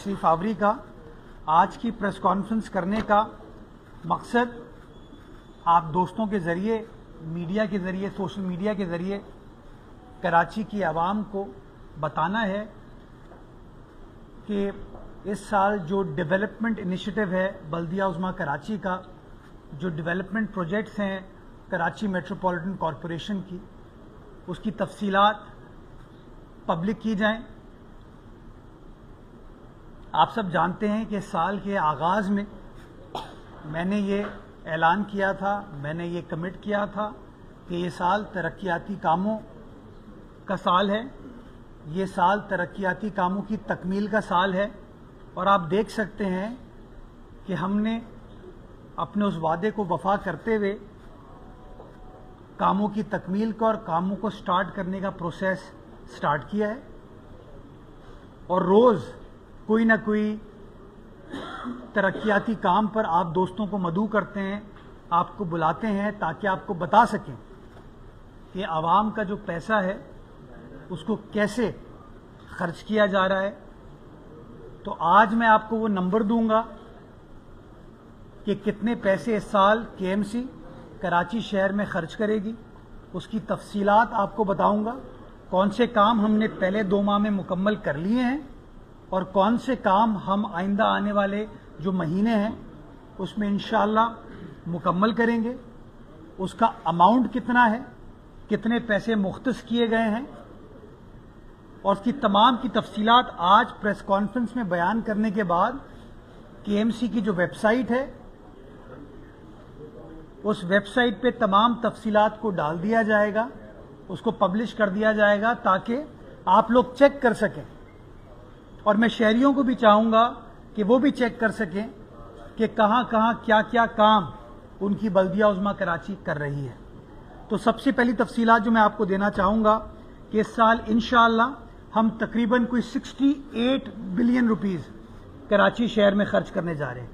तशरीफ आवरी का। आज की प्रेस कॉन्फ्रेंस करने का मकसद आप दोस्तों के ज़रिए, मीडिया के ज़रिए, सोशल मीडिया के ज़रिए कराची की आवाम को बताना है कि इस साल जो डेवलपमेंट इनिशिएटिव है बल्दिया उज़्मा कराची का, जो डेवलपमेंट प्रोजेक्ट्स हैं कराची मेट्रोपॉलिटन कॉरपोरेशन की, उसकी तफसीलात पब्लिक की जाएं। आप सब जानते हैं कि साल के आगाज़ में मैंने ये ऐलान किया था, मैंने ये कमिट किया था कि ये साल तरक्याती कामों का साल है, ये साल तरक्याती कामों की तकमील का साल है। और आप देख सकते हैं कि हमने अपने उस वादे को वफा करते हुए कामों की तकमील का और कामों को स्टार्ट करने का प्रोसेस स्टार्ट किया है। और रोज़ कोई ना कोई तरक्याती काम पर आप दोस्तों को मदऊ करते हैं, आपको बुलाते हैं ताकि आपको बता सकें कि आवाम का जो पैसा है उसको कैसे खर्च किया जा रहा है। तो आज मैं आपको वो नंबर दूंगा कि कितने पैसे इस साल केएमसी कराची शहर में खर्च करेगी, उसकी तफसीलात आपको बताऊंगा। कौन से काम हमने पहले 2 माह में मुकम्मल कर लिए हैं और कौन से काम हम आइंदा आने वाले जो महीने हैं उसमें इंशाअल्लाह मुकम्मल करेंगे। उसका अमाउंट कितना है, कितने पैसे मुख्तस किए गए हैं और उसकी तमाम की तफसीलात आज प्रेस कॉन्फ्रेंस में बयान करने के बाद केएमसी की जो वेबसाइट है उस वेबसाइट पे तमाम तफसीलात को डाल दिया जाएगा, उसको पब्लिश कर दिया जाएगा ताकि आप लोग चेक कर सकें। और मैं शहरियों को भी चाहूंगा कि वो भी चेक कर सकें कि कहां कहां क्या क्या काम उनकी बल्दिया उज़्मा कराची कर रही है। तो सबसे पहली तफसीलात जो मैं आपको देना चाहूंगा कि इस साल इंशाअल्लाह हम तकरीबन कोई 68 बिलियन रुपीस कराची शहर में खर्च करने जा रहे हैं।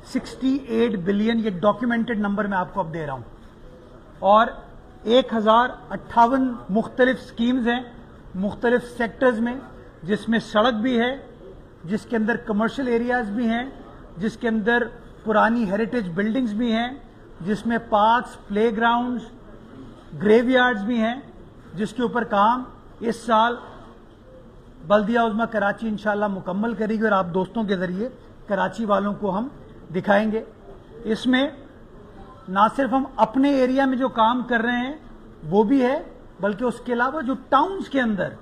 68 बिलियन, ये डॉक्यूमेंटेड नंबर मैं आपको अब दे रहा हूं। और 1058 मुख्तलिफ स्कीम्स हैं मुख्तलिफ सेक्टर्स में, जिसमें सड़क भी है, जिसके अंदर कमर्शियल एरियाज भी हैं, जिसके अंदर पुरानी हेरिटेज बिल्डिंग्स भी हैं, जिसमें पार्क्स, प्लेग्राउंड्स, ग्रेवयार्ड्स भी हैं, जिसके ऊपर काम इस साल बल्दिया उज़्मा कराची इंशाअल्लाह मुकम्मल करेगी और आप दोस्तों के जरिए कराची वालों को हम दिखाएंगे। इसमें ना सिर्फ हम अपने एरिया में जो काम कर रहे हैं वो भी है, बल्कि उसके अलावा जो टाउन्स के अंदर,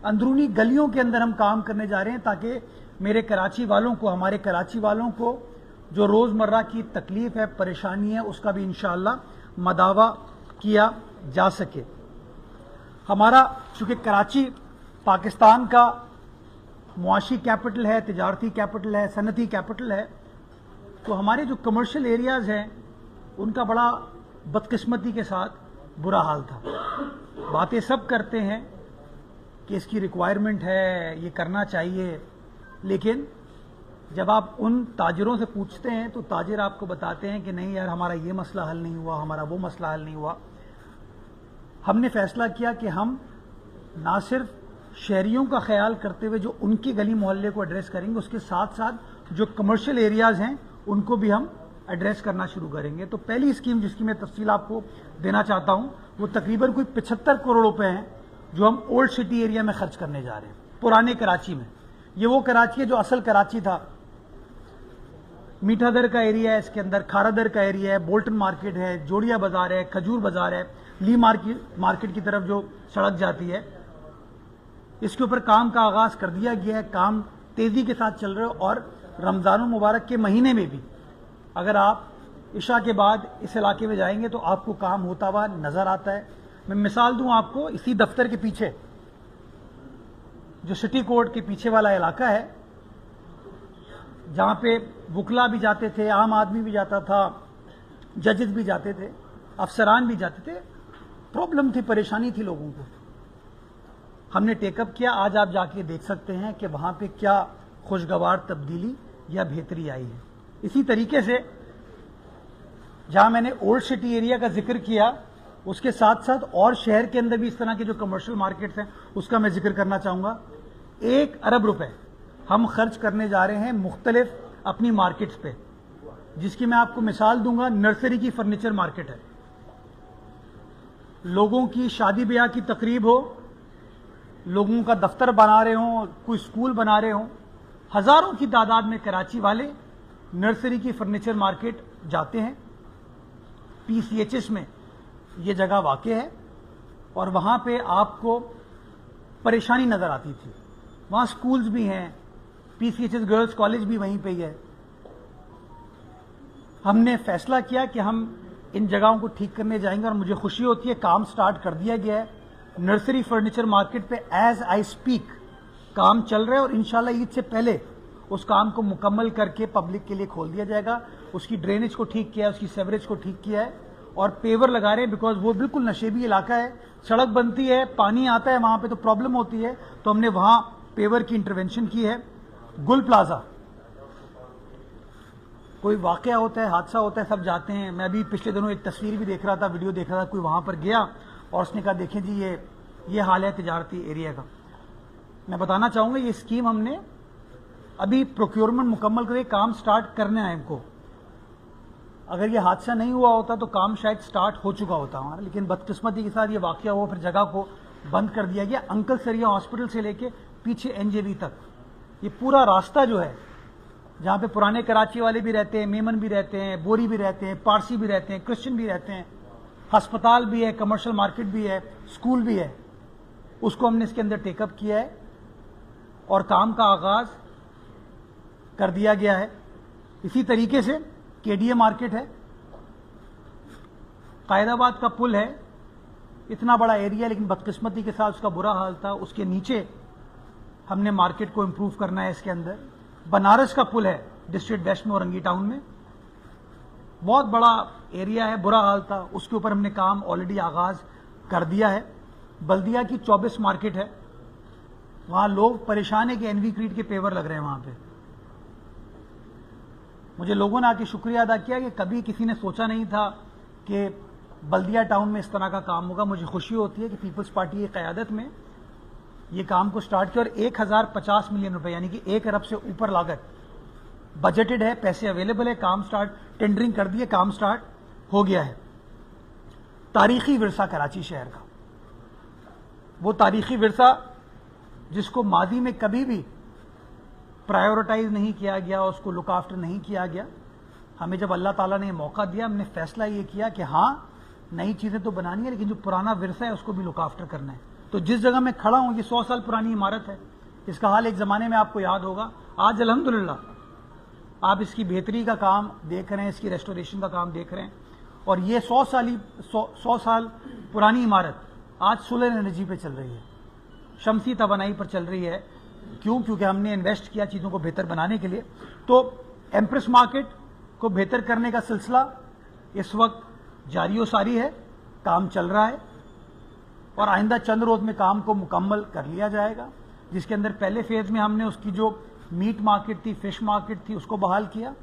अंदरूनी गलियों के अंदर हम काम करने जा रहे हैं ताकि मेरे कराची वालों को, हमारे कराची वालों को जो रोज़मर्रा की तकलीफ है, परेशानी है, उसका भी इंशाअल्लाह मदावा किया जा सके। हमारा चूंकि कराची पाकिस्तान का मुआशी कैपिटल है, तिजारती कैपिटल है, सनती कैपिटल है, तो हमारे जो कमर्शियल एरियाज हैं उनका बड़ा बदकिस्मती के साथ बुरा हाल था। बातें सब करते हैं कि इसकी रिक्वायरमेंट है, ये करना चाहिए, लेकिन जब आप उन ताजिरों से पूछते हैं तो ताजिर आपको बताते हैं कि नहीं यार, हमारा ये मसला हल नहीं हुआ, हमारा वो मसला हल नहीं हुआ। हमने फैसला किया कि हम ना सिर्फ शहरियों का ख्याल करते हुए जो उनकी गली मोहल्ले को एड्रेस करेंगे, उसके साथ साथ जो कमर्शियल एरियाज हैं उनको भी हम एड्रेस करना शुरू करेंगे। तो पहली स्कीम जिसकी मैं तफसील आपको देना चाहता हूं वो तकरीबन कोई 75 करोड़ रुपए हैं जो हम ओल्ड सिटी एरिया में खर्च करने जा रहे हैं, पुराने कराची में। ये वो कराची है जो असल कराची था। मीठादर का एरिया है, इसके अंदर खारादर का एरिया है, बोल्टन मार्केट है, जोड़िया बाजार है, खजूर बाजार है, ली मार्केट की तरफ जो सड़क जाती है, इसके ऊपर काम का आगाज कर दिया गया है। काम तेजी के साथ चल रहे हो और रमजान मुबारक के महीने में भी अगर आप इशा के बाद इस इलाके में जाएंगे तो आपको काम होता हुआ नजर आता है। मैं मिसाल दूं आपको, इसी दफ्तर के पीछे जो सिटी कोर्ट के पीछे वाला इलाका है, जहां पे वुकला भी जाते थे, आम आदमी भी जाता था, जजेस भी जाते थे, अफसरान भी जाते थे, प्रॉब्लम थी, परेशानी थी लोगों को। हमने टेकअप किया। आज आप जाके देख सकते हैं कि वहां पे क्या खुशगवार तब्दीली या बेहतरी आई है। इसी तरीके से जहां मैंने ओल्ड सिटी एरिया का जिक्र किया, उसके साथ साथ और शहर के अंदर भी इस तरह के जो कमर्शियल मार्केट्स हैं उसका मैं जिक्र करना चाहूंगा। 1 अरब रुपए हम खर्च करने जा रहे हैं मुख्तलिफ अपनी मार्केट्स पे, जिसकी मैं आपको मिसाल दूंगा। नर्सरी की फर्नीचर मार्केट है, लोगों की शादी ब्याह की तकरीब हो, लोगों का दफ्तर बना रहे हों, कोई स्कूल बना रहे हों, हजारों की तादाद में कराची वाले नर्सरी की फर्नीचर मार्केट जाते हैं। PCHS में ये जगह वाक़ है और वहां पे आपको परेशानी नजर आती थी। वहां स्कूल्स भी हैं, PCHS गर्ल्स कॉलेज भी वहीं पे ही है। हमने फैसला किया कि हम इन जगहों को ठीक करने जाएंगे और मुझे खुशी होती है काम स्टार्ट कर दिया गया है। नर्सरी फर्नीचर मार्केट पे एज आई स्पीक काम चल रहा है और इंशाल्लाह ईद से पहले उस काम को मुकम्मल करके पब्लिक के लिए खोल दिया जाएगा। उसकी ड्रेनेज को ठीक किया है, उसकी सेवरेज को ठीक किया है और पेवर लगा रहे हैं, बिकॉज वो बिल्कुल नशेबी इलाका है। सड़क बनती है, पानी आता है वहां पे तो प्रॉब्लम होती है, तो हमने वहां पेवर की इंटरवेंशन की है। गुल प्लाजा कोई वाकया होता है, हादसा होता है, सब जाते हैं। मैं अभी पिछले दिनों एक तस्वीर भी देख रहा था, वीडियो देख रहा था, कोई वहां पर गया और उसने कहा देखें जी ये हाल है तिजारती एरिया का। मैं बताना चाहूंगा ये स्कीम हमने अभी प्रोक्योरमेंट मुकम्मल करके काम स्टार्ट करने आए हमको। अगर ये हादसा नहीं हुआ होता तो काम शायद स्टार्ट हो चुका होता हमारा, लेकिन बदकिस्मती के साथ ये वाकया हुआ, फिर जगह को बंद कर दिया गया। अंकल सरिया हॉस्पिटल से लेके पीछे NJB तक ये पूरा रास्ता जो है, जहां पे पुराने कराची वाले भी रहते हैं, मेमन भी रहते हैं, बोरी भी रहते हैं, पारसी भी रहते हैं, क्रिश्चियन भी रहते हैं, अस्पताल भी है, कमर्शियल मार्केट भी है, स्कूल भी है, उसको हमने इसके अंदर टेकअप किया है और काम का आगाज कर दिया गया है। इसी तरीके से KDA मार्केट है, कायदाबाद का पुल है, इतना बड़ा एरिया लेकिन बदकिस्मती के साथ उसका बुरा हाल था। उसके नीचे हमने मार्केट को इंप्रूव करना है। इसके अंदर बनारस का पुल है डिस्ट्रिक्ट वेस्ट में, औरंगी टाउन में, बहुत बड़ा एरिया है, बुरा हाल था, उसके ऊपर हमने काम ऑलरेडी आगाज कर दिया है। बल्दिया की 24 मार्केट है, वहां लोग परेशान है कि NV क्रीड के पेवर लग रहे हैं वहां पे। मुझे लोगों ने आके शुक्रिया अदा किया कि कभी किसी ने सोचा नहीं था कि बल्दिया टाउन में इस तरह का काम होगा। मुझे खुशी होती है कि पीपल्स पार्टी की क़यादत में ये काम को स्टार्ट किया और 1050 मिलियन रुपए यानी कि 1 अरब से ऊपर लागत बजटेड है, पैसे अवेलेबल है, काम स्टार्ट, टेंडरिंग कर दिए, काम स्टार्ट हो गया है। तारीखी विरसा कराची शहर का, वो तारीखी विरसा जिसको मादी में कभी भी प्रायोरिटाइज नहीं किया गया, उसको लुक आफ्टर नहीं किया गया। हमें जब अल्लाह ताला ने मौका दिया, हमने फैसला ये किया कि हाँ नई चीजें तो बनानी है लेकिन जो पुराना विरसा है उसको भी लुक आफ्टर करना है। तो जिस जगह मैं खड़ा हूं ये 100 साल पुरानी इमारत है। इसका हाल एक जमाने में आपको याद होगा, आज अल्हम्दुलिल्लाह आप इसकी बेहतरी का काम देख रहे हैं, इसकी रेस्टोरेशन का काम देख रहे हैं। और ये 100 साल पुरानी इमारत आज सोलर एनर्जी पे चल रही है, शमसी तवानाई पर चल रही है। क्यों? क्योंकि हमने इन्वेस्ट किया चीजों को बेहतर बनाने के लिए। तो एम्प्रेस मार्केट को बेहतर करने का सिलसिला इस वक्त जारी सारी है, काम चल रहा है और आइंदा चंद रोज में काम को मुकम्मल कर लिया जाएगा। जिसके अंदर पहले फेज में हमने उसकी जो मीट मार्केट थी, फिश मार्केट थी, उसको बहाल किया।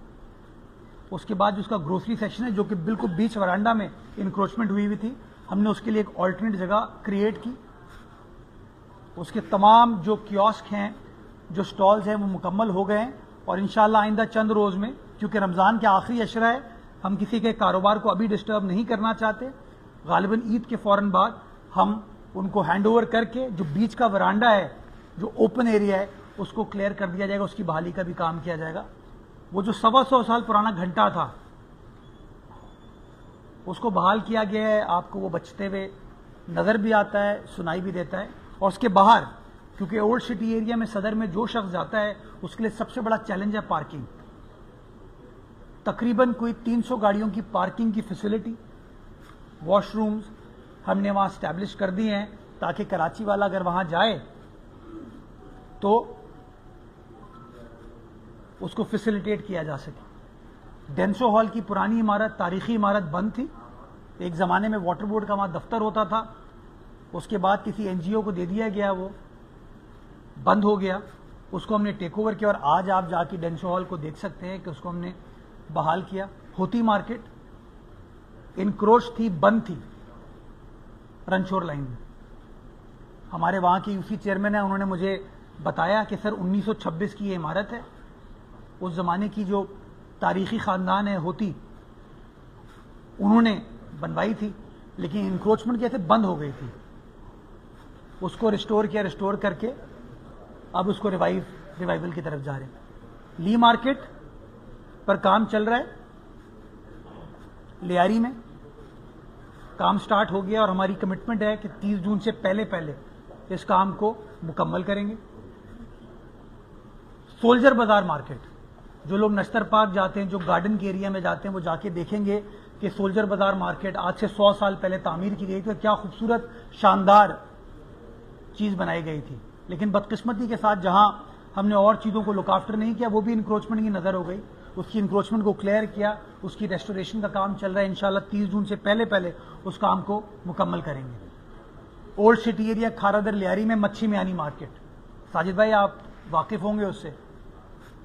उसके बाद जो उसका ग्रोसरी सेक्शन है जो कि बिल्कुल बीच वरांडा में इंक्रोचमेंट हुई हुई थी, हमने उसके लिए एक ऑल्टरनेट जगह क्रिएट की। उसके तमाम जो कियोस्क हैं, जो स्टॉल्स हैं, वो मुकम्मल हो गए हैं और इंशाल्लाह आइंदा चंद रोज में, क्योंकि रमजान के आखिरी अशरा है, हम किसी के कारोबार को अभी डिस्टर्ब नहीं करना चाहते। गालिबन ईद के फौरन बाद हम उनको हैंड ओवर करके जो बीच का वरांडा है, जो ओपन एरिया है, उसको क्लियर कर दिया जाएगा, उसकी बहाली का भी काम किया जाएगा। वो जो 125 साल पुराना घंटा था उसको बहाल किया गया है। आपको वो बचते हुए नजर भी आता है, सुनाई भी देता है। और उसके बाहर, क्योंकि ओल्ड सिटी एरिया में सदर में जो शख्स जाता है उसके लिए सबसे बड़ा चैलेंज है पार्किंग। तकरीबन कोई 300 गाड़ियों की पार्किंग की फैसिलिटी, वॉशरूम्स हमने वहां स्टैब्लिश कर दिए हैं ताकि कराची वाला अगर वहां जाए तो उसको फैसिलिटेट किया जा सके। डेंसो हॉल की पुरानी इमारत, तारीखी इमारत बंद थी। एक जमाने में वाटर बोर्ड का वहां दफ्तर होता था, उसके बाद किसी NGO को दे दिया गया, वो बंद हो गया। उसको हमने टेक ओवर किया और आज आप जाके डेंसो हॉल को देख सकते हैं कि उसको हमने बहाल किया। होती मार्केट इनक्रोच थी, बंद थी रनछोड़ लाइन में। हमारे वहां की UC चेयरमैन है, उन्होंने मुझे बताया कि सर 1926 की ये इमारत है, उस ज़माने की जो तारीखी ख़ानदान है होती, उन्होंने बनवाई थी, लेकिन इंक्रोचमेंट कैसे बंद हो गई थी। उसको रिस्टोर किया, रिस्टोर करके अब उसको रिवाइवल की तरफ जा रहे हैं। ली मार्केट पर काम चल रहा है, लियारी में काम स्टार्ट हो गया और हमारी कमिटमेंट है कि 30 जून से पहले पहले इस काम को मुकम्मल करेंगे। सोल्जर बाजार मार्केट, जो लोग नश्तर पार्क जाते हैं, जो गार्डन के एरिया में जाते हैं, वो जाके देखेंगे कि सोल्जर बाजार मार्केट आज से 100 साल पहले तामीर की गई थी और क्या खूबसूरत शानदार चीज बनाई गई थी। लेकिन बदकिस्मती के साथ जहां हमने और चीजों को लुक आफ्टर नहीं किया, वो भी इंक्रोचमेंट की नजर हो गई। उसकी इंक्रोचमेंट को क्लियर किया, उसकी रेस्टोरेशन का काम चल रहा है। इंशाल्लाह 30 जून से पहले पहले उस काम को मुकम्मल करेंगे। Old city area Kharadar Lyari में मच्छी मियानी मार्केट, साजिद भाई आप वाकिफ होंगे उससे,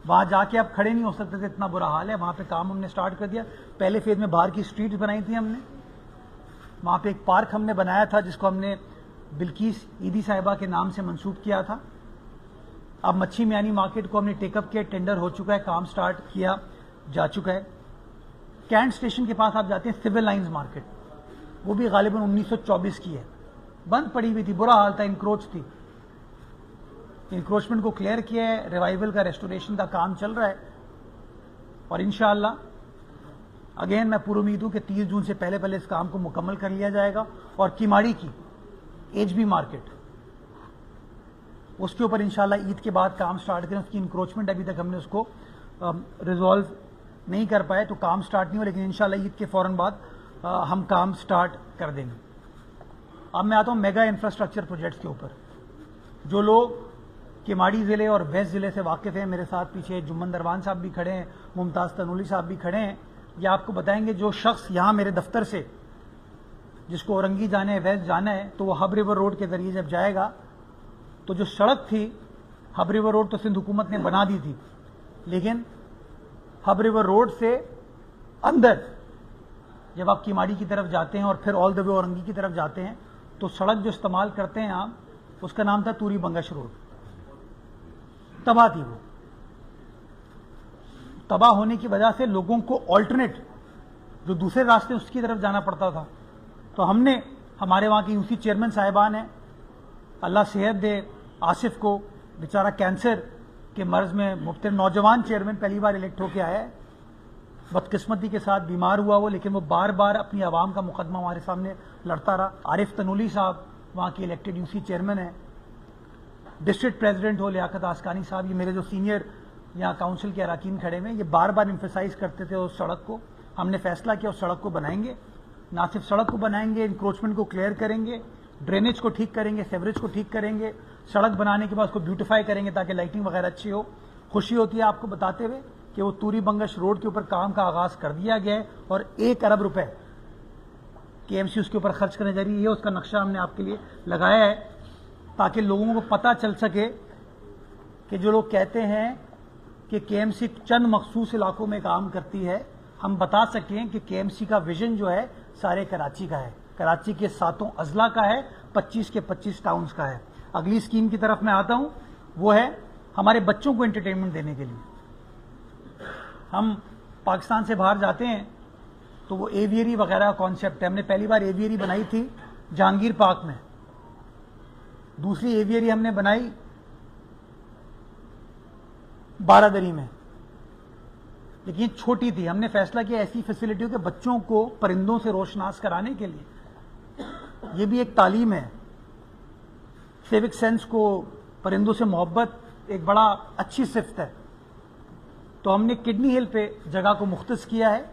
वहां जाके आप खड़े नहीं हो सकते थे, इतना बुरा हाल है। वहां पे काम हमने स्टार्ट कर दिया। पहले फेज में बाहर की स्ट्रीट्स बनाई थी हमने, वहां पे एक पार्क हमने बनाया था जिसको हमने बिल्किस ईदी साहिबा के नाम से मंसूब किया था। अब मच्छी मियानी मार्केट को हमने टेकअप किया, टेंडर हो चुका है, काम स्टार्ट किया जा चुका है। कैंट स्टेशन के पास आप जाते हैं सिविल लाइंस मार्केट, वो भी गालिबन 1924 की है, बंद पड़ी हुई थी, बुरा हाल था, इंक्रोच थी। इंक्रोचमेंट को क्लियर किया है, रिवाइवल का रेस्टोरेशन का काम चल रहा है और इंशाअल्लाह अगेन मैं पूरी उम्मीद हूं कि 30 जून से पहले पहले इस काम को मुकम्मल कर लिया जाएगा। और किमाड़ी की एचबी मार्केट, उसके ऊपर इंशाल्लाह ईद के बाद काम स्टार्ट करें। उसकी इंक्रोचमेंट अभी तक हमने उसको रिजॉल्व नहीं कर पाए, तो काम स्टार्ट नहीं हो, लेकिन इंशाल्लाह ईद के फौरन बाद हम काम स्टार्ट कर देंगे। अब मैं आता हूं मेगा इंफ्रास्ट्रक्चर प्रोजेक्ट्स के ऊपर। जो लोग किमाड़ी जिले और वेस्ट जिले से वाकिफ हैं, मेरे साथ पीछे जुम्मन दरवान साहब भी खड़े हैं, मुमताज तनूली साहब भी खड़े हैं, ये आपको बताएंगे। जो शख्स यहां मेरे दफ्तर से, जिसको औरंगी जाना है, वेस्ट जाना है, तो वो हब रिवर रोड के जरिए जब जाएगा तो जो सड़क थी हब रिवर रोड तो सिंध हुकूमत ने बना दी थी, लेकिन हब रिवर रोड से अंदर जब आप किमाड़ी की तरफ जाते हैं और फिर ऑल द वे औरंगी की तरफ जाते हैं, तो सड़क जो इस्तेमाल करते हैं आप, उसका नाम था तूरी बंगश रोड। तबाह थी वो। तबाह होने की वजह से लोगों को ऑल्टरनेट जो दूसरे रास्ते उसकी तरफ जाना पड़ता था। तो हमने, हमारे वहां की यूसी चेयरमैन साहिबान है, अल्लाह सेहत दे आसिफ को, बेचारा कैंसर के मर्ज में मुब्तला नौजवान चेयरमैन, पहली बार इलेक्ट होकर आया है, बदकिस्मती के साथ बीमार हुआ वो, लेकिन वो बार बार अपनी आवाम का मुकदमा हमारे सामने लड़ता रहा। आरिफ तनूली साहब वहां के इलेक्टेड यूसी चेयरमैन है। डिस्ट्रिक्ट प्रेसिडेंट हो लियाकत आसकानी साहब, ये मेरे जो सीनियर यहाँ काउंसिल के अराकीन खड़े में, ये बार बार इम्फेसाइज करते थे उस सड़क को। हमने फैसला किया उस सड़क को बनाएंगे, ना सिर्फ सड़क को बनाएंगे, इंक्रोचमेंट को क्लियर करेंगे, ड्रेनेज को ठीक करेंगे, सेवरेज को ठीक करेंगे, सड़क बनाने के बाद उसको ब्यूटिफाई करेंगे ताकि लाइटिंग वगैरह अच्छी हो। खुशी होती है आपको बताते हुए कि वो तूरी बंगश रोड के ऊपर काम का आगाज कर दिया गया है और 1 अरब रुपए केएमसी उसके ऊपर खर्च करने जा रही है। ये उसका नक्शा हमने आपके लिए लगाया है ताकि लोगों को पता चल सके कि जो लोग कहते हैं कि केएमसी चंद मखसूस इलाकों में काम करती है, हम बता सकें कि केएमसी का विजन जो है सारे कराची का है, कराची के 7 अजला का है, 25 के 25 टाउन्स का है। अगली स्कीम की तरफ मैं आता हूं, वो है हमारे बच्चों को एंटरटेनमेंट देने के लिए। हम पाकिस्तान से बाहर जाते हैं तो वो एवियरी वगैरह कॉन्सेप्ट है। हमने पहली बार एवियरी बनाई थी जहांगीर पार्क में, दूसरी एवियरी हमने बनाई बारादरी में, लेकिन छोटी थी। हमने फैसला किया ऐसी फैसिलिटी हो कि बच्चों को परिंदों से रोशनास कराने के लिए, ये भी एक तालीम है, सिविक सेंस को, परिंदों से मोहब्बत एक बड़ा अच्छी सिफ्त है। तो हमने किडनी हिल पे जगह को मुख्तस किया है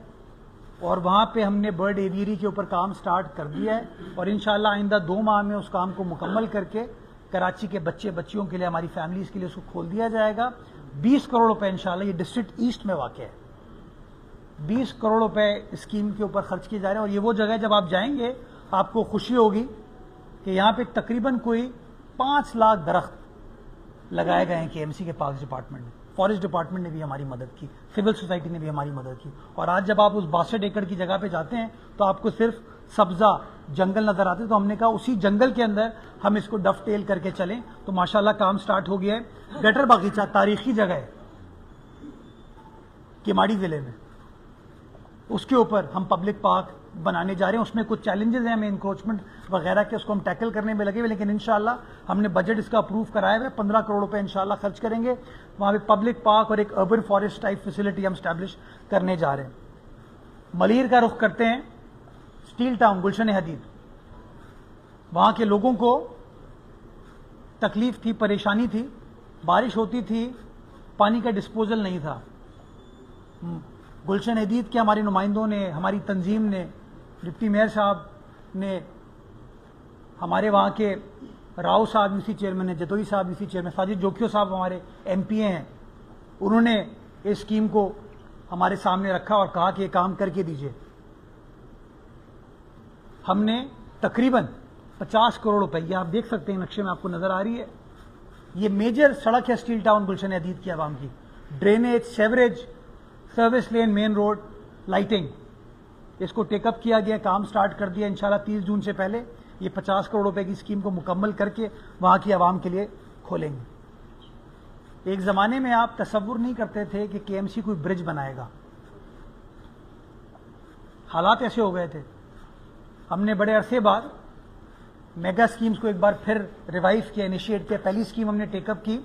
और वहां पे हमने बर्ड एवियरी के ऊपर काम स्टार्ट कर दिया है और इंशाल्लाह आइंदा 2 माह में उस काम को मुकम्मल करके कराची के बच्चे बच्चियों के लिए, हमारी फैमिलीज के लिए उसको खोल दिया जाएगा। 20 करोड़ रुपए इंशाल्लाह, ये डिस्ट्रिक्ट ईस्ट में वाक़ है, 20 करोड़ रुपए स्कीम के ऊपर खर्च किए जा रहे हैं। और ये वो जगह जब आप जाएंगे आपको खुशी होगी कि यहाँ पे तकरीबन कोई 5 लाख दरख्त लगाए गए हैं केएमसी के पार्क डिपार्टमेंट में। फॉरेस्ट डिपार्टमेंट ने भी हमारी मदद की, सिविल सोसाइटी ने भी हमारी मदद की। और आज जब आप उस 62 एकड़ की जगह पे जाते हैं तो आपको सिर्फ सब्जा जंगल नजर आते, तो हमने कहा उसी जंगल के अंदर हम इसको डफटेल करके चलें। तो माशाल्लाह काम स्टार्ट हो गया है। गटर बागीचा तारीखी जगह है किमाड़ी जिले में, उसके ऊपर हम पब्लिक पार्क बनाने जा रहे हैं। उसमें कुछ चैलेंजेस हैं, हमें इंक्रोचमेंट वगैरह के, उसको हम टैकल करने में लगे हुए, लेकिन इंशाल्लाह हमने बजट इसका अप्रूव कराया है। 15 करोड़ रुपए इंशाल्लाह खर्च करेंगे। वहां पे पब्लिक पार्क और एक अर्बन फॉरेस्ट टाइप फैसिलिटी हम स्टैब्लिश करने जा रहे हैं। मलीर का रुख करते हैं, स्टील टाउन गुलशन हदीद। वहां के लोगों को तकलीफ थी, परेशानी थी, बारिश होती थी, पानी का डिस्पोजल नहीं था। गुलशन हदीद के हमारे नुमाइंदों ने, हमारी तंजीम ने, डिप्टी मेयर साहब ने, हमारे वहाँ के राव साहब यूसी चेयरमैन है, जतोई साहब यूसी चेयरमैन, साजिद जोखियो साहब हमारे एमपीए हैं, उन्होंने इस स्कीम को हमारे सामने रखा और कहा कि ये काम करके दीजिए। हमने तकरीबन 50 करोड़ रुपए, ये आप देख सकते हैं नक्शे में आपको नजर आ रही है, ये मेजर सड़क है स्टील टाउन गुलशन हदीद की आवाम की। Drainage, sewerage, service lane, main road, lighting, इसको टेकअप किया गया, काम स्टार्ट कर दिया। इंशाल्लाह 30 जून से पहले ये 50 करोड़ रुपए की स्कीम को मुकम्मल करके वहां की आवाम के लिए खोलेंगे। एक जमाने में आप तसव्वुर नहीं करते थे कि केएमसी कोई ब्रिज बनाएगा, हालात ऐसे हो गए थे। हमने बड़े अरसे बाद मेगा स्कीम्स को एक बार फिर रिवाइव किया, इनिशिएट किया। पहली स्कीम हमने टेकअप की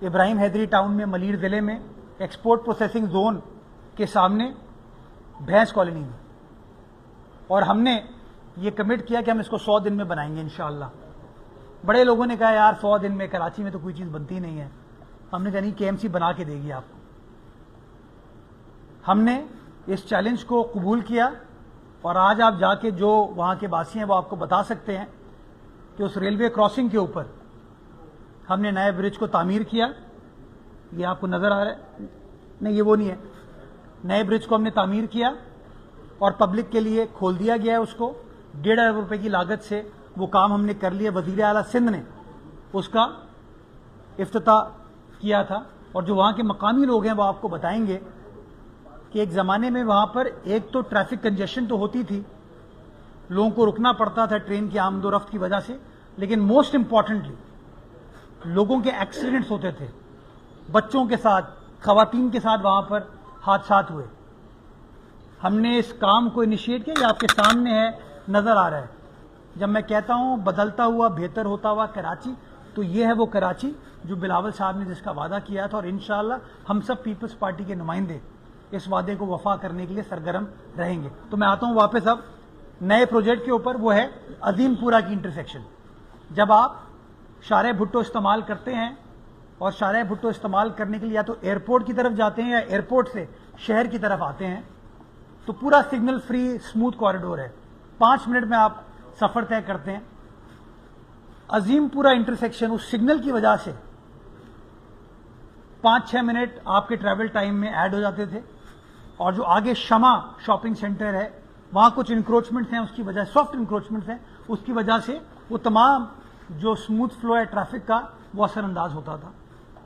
इब्राहिम हैदरी टाउन में, मलीर जिले में, एक्सपोर्ट प्रोसेसिंग जोन के सामने भैंस कॉलोनी में, और हमने ये कमिट किया कि हम इसको 100 दिन में बनाएंगे इंशाअल्लाह। बड़े लोगों ने कहा यार 100 दिन में कराची में तो कोई चीज बनती नहीं है। हमने कहा नहीं, केएमसी बना के देगी आपको। हमने इस चैलेंज को कबूल किया और आज आप जाके जो वहां के वासी हैं वो आपको बता सकते हैं कि उस रेलवे क्रॉसिंग के ऊपर हमने नए ब्रिज को तामीर किया। ये आपको नजर आ रहा है, नहीं ये वो नहीं है, नए ब्रिज को हमने तामीर किया और पब्लिक के लिए खोल दिया गया है उसको। 1.5 अरब रुपए की लागत से वो काम हमने कर लिया। वजीर आला सिंध ने उसका इफ्तिताह किया था। और जो वहां के मकामी लोग हैं वो आपको बताएंगे कि एक जमाने में वहां पर एक तो ट्रैफिक कंजेशन तो होती थी, लोगों को रुकना पड़ता था ट्रेन की आमदोरफ्त की वजह से, लेकिन मोस्ट इंपॉर्टेंटली लोगों के एक्सीडेंट्स होते थे, बच्चों के साथ, खवातीन के साथ वहां पर हादसात हुए। हमने इस काम को इनिशिएट किया, ये आपके सामने है, नजर आ रहा है। जब मैं कहता हूं बदलता हुआ बेहतर होता हुआ कराची, तो ये है वो कराची जो बिलावल साहब ने जिसका वादा किया था। और इंशाअल्लाह हम सब पीपल्स पार्टी के नुमाइंदे इस वादे को वफा करने के लिए सरगर्म रहेंगे। तो मैं आता हूं वापस अब नए प्रोजेक्ट के ऊपर, वो है अजीमपुरा की इंटरसेक्शन। जब आप शारे भुट्टो इस्तेमाल करते हैं और शारे भुट्टो इस्तेमाल करने के लिए या तो एयरपोर्ट की तरफ जाते हैं या एयरपोर्ट से शहर की तरफ आते हैं, तो पूरा सिग्नल फ्री स्मूथ कॉरिडोर है, 5 मिनट में आप सफर तय करते हैं। अजीमपुरा इंटरसेक्शन उस सिग्नल की वजह से 5-6 मिनट आपके ट्रैवल टाइम में ऐड हो जाते थे। और जो आगे शमा शॉपिंग सेंटर है, वहां कुछ इंक्रोचमेंट्स हैं, उसकी वजह सॉफ्ट इंक्रोचमेंट्स हैं, उसकी वजह से वो तमाम जो स्मूथ फ्लो है ट्रैफिक का वो असरअंदाज होता था।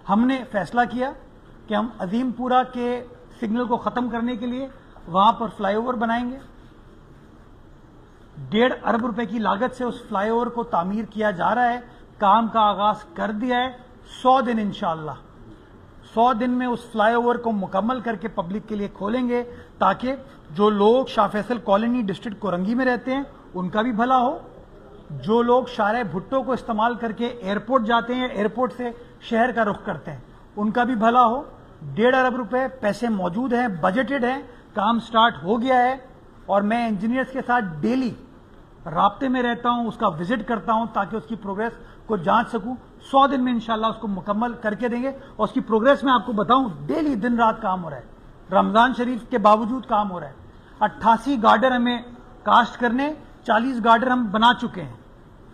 हमने फैसला किया कि हम अजीमपुरा के सिग्नल को खत्म करने के लिए वहां पर फ्लाईओवर बनाएंगे। 1.5 अरब रुपए की लागत से उस फ्लाईओवर को तामीर किया जा रहा है, काम का आगाज कर दिया है। 100 दिन इंशाअल्लाह, 100 दिन में उस फ्लाईओवर को मुकम्मल करके पब्लिक के लिए खोलेंगे, ताकि जो लोग शाह फैसल कॉलोनी डिस्ट्रिक्ट कोरंगी में रहते हैं उनका भी भला हो, जो लोग शारे भुट्टो को इस्तेमाल करके एयरपोर्ट जाते हैं, एयरपोर्ट से शहर का रुख करते हैं, उनका भी भला हो। 1.5 अरब रुपए पैसे मौजूद हैं, बजटेड हैं, काम स्टार्ट हो गया है। और मैं इंजीनियर्स के साथ डेली राब्ते में रहता हूं, उसका विजिट करता हूं ताकि उसकी प्रोग्रेस को जांच सकूं। 100 दिन में इंशाल्लाह उसको मुकम्मल करके देंगे। और उसकी प्रोग्रेस में आपको बताऊं, डेली दिन रात काम हो रहा है, रमजान शरीफ के बावजूद काम हो रहा है। 88 गार्डर हमें कास्ट करने, 40 गार्डर हम बना चुके हैं,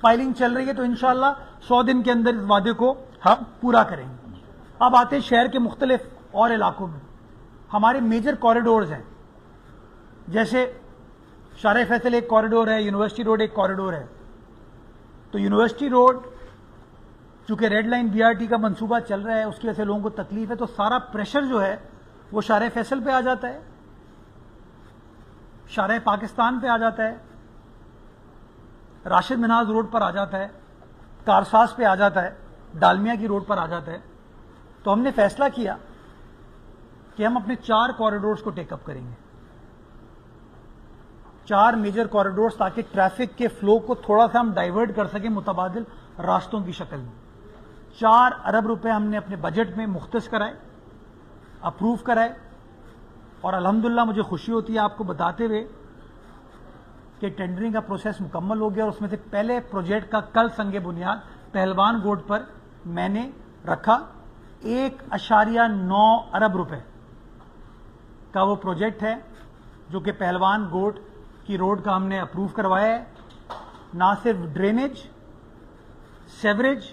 फाइलिंग चल रही है। तो इंशाल्लाह 100 दिन के अंदर इस वादे को हम पूरा करेंगे। अब आते हैं शहर के मुख्तलिफ और इलाकों में। हमारे मेजर कॉरिडोर्स हैं, जैसे शारे फैसल एक कॉरिडोर है, यूनिवर्सिटी रोड एक कॉरिडोर है। तो यूनिवर्सिटी रोड चूंकि रेड लाइन बीआरटी का मंसूबा चल रहा है, उसकी वजह से लोगों को तकलीफ है, तो सारा प्रेशर जो है वो शारे फैसल पे आ जाता है, शारे पाकिस्तान पे आ जाता है, राशिद मिन्हाज रोड पर आ जाता है, कारसाज पे आ जाता है, डालमिया की रोड पर आ जाता है। तो हमने फैसला किया कि हम अपने 4 कॉरिडोर्स को टेकअप करेंगे, 4 मेजर कॉरिडोर्स, ताकि ट्रैफिक के फ्लो को थोड़ा सा हम डाइवर्ट कर सकें मुतबादिल रास्तों की शक्ल में। 4 अरब रुपए हमने अपने बजट में मुख्तस कराए, अप्रूव कराए, और अल्हम्दुलिल्लाह मुझे खुशी होती है आपको बताते हुए कि टेंडरिंग का प्रोसेस मुकम्मल हो गया और उसमें से पहले प्रोजेक्ट का कल संगे बुनियाद पहलवान गोड पर मैंने रखा। 1.9 अरब रुपए का वो प्रोजेक्ट है जो कि पहलवान गोड की रोड का हमने अप्रूव करवाया है। ना सिर्फ ड्रेनेज, सेवरेज,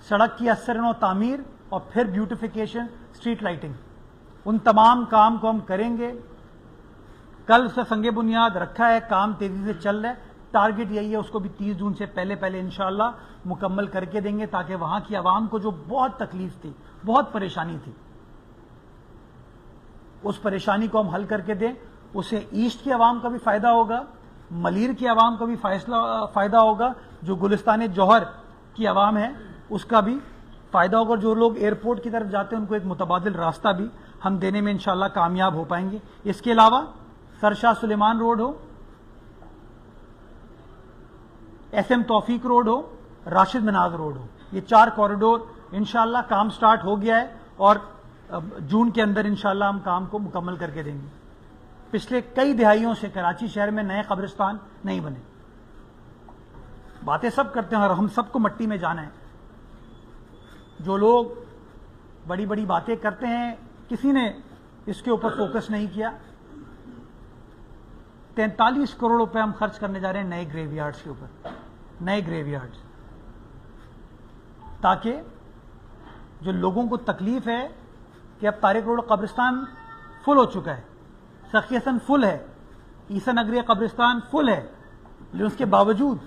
सड़क की असर नौ तामीर और फिर ब्यूटिफिकेशन, स्ट्रीट लाइटिंग, उन तमाम काम को हम करेंगे। कल उसका संगे बुनियाद रखा है, काम तेजी से चल रहा है। टारगेट यही है उसको भी 30 जून से पहले इंशाअल्लाह मुकम्मल करके देंगे, ताकि वहां की आवाम को जो बहुत तकलीफ थी, बहुत परेशानी थी, उस परेशानी को हम हल करके दें। उससे ईस्ट की आवाम का भी फायदा होगा, मलीर की आवाम का भी फायदा होगा, जो गुलिस्तान जौहर की आवाम है उसका भी फायदा होगा। जो लोग एयरपोर्ट की तरफ जाते हैं उनको एक मुतबादिल रास्ता भी हम देने में इंशाअल्लाह कामयाब हो पाएंगे। इसके अलावा सरशाह सुलेमान रोड हो, SM तौफीक रोड हो, राशिद मिन्हाज रोड हो, ये 4 कॉरिडोर इंशाअल्लाह काम स्टार्ट हो गया है और जून के अंदर इंशाअल्लाह हम काम को मुकम्मल करके देंगे। पिछले कई दिहाइयों से कराची शहर में नए कब्रिस्तान नहीं बने। बातें सब करते हैं और हम सबको मट्टी में जाना है। जो लोग बड़ी बड़ी बातें करते हैं, किसी ने इसके ऊपर फोकस नहीं किया। 43 करोड़ रुपए हम खर्च करने जा रहे हैं नए ग्रेवयार्ड्स के ऊपर, नए ग्रेवयार्ड्स, ताकि जो लोगों को तकलीफ है कि अब तारिक रोड कब्रिस्तान फुल हो चुका है, सखी हसन फुल है, ईसा नगरी कब्रिस्तान फुल है, लेकिन उसके बावजूद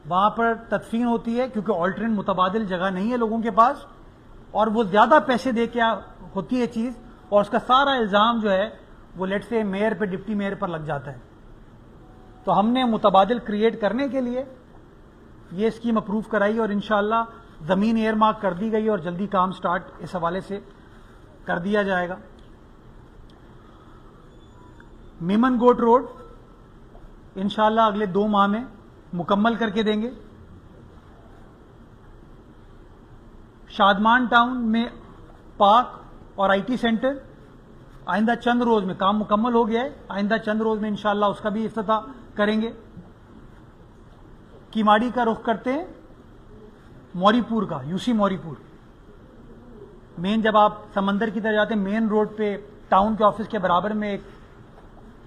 वहां पर तदफीन होती है क्योंकि ऑल्टरनेट मुतबादिल जगह नहीं है लोगों के पास, और वो ज्यादा पैसे दे के होती है चीज, और उसका सारा इल्जाम जो है वो लेट से मेयर पे, डिप्टी मेयर पर लग जाता है। तो हमने मुतबादिल क्रिएट करने के लिए ये स्कीम अप्रूव कराई और इंशाअल्लाह जमीन एयरमार्क कर दी गई और जल्दी काम स्टार्ट इस हवाले से कर दिया जाएगा। मीमन गोट रोड इंशाअल्लाह अगले 2 माह में मुकम्मल करके देंगे। शादमान टाउन में पार्क और IT सेंटर आइंदा चंद रोज में काम मुकम्मल हो गया है, आइंदा चंद रोज में इंशाअल्लाह उसका भी इफ्तिताह करेंगे। किमाड़ी का रुख करते हैं मौरीपुर का, UC मौरीपुर मेन, जब आप समंदर की तरफ जाते हैं मेन रोड पे टाउन के ऑफिस के बराबर में एक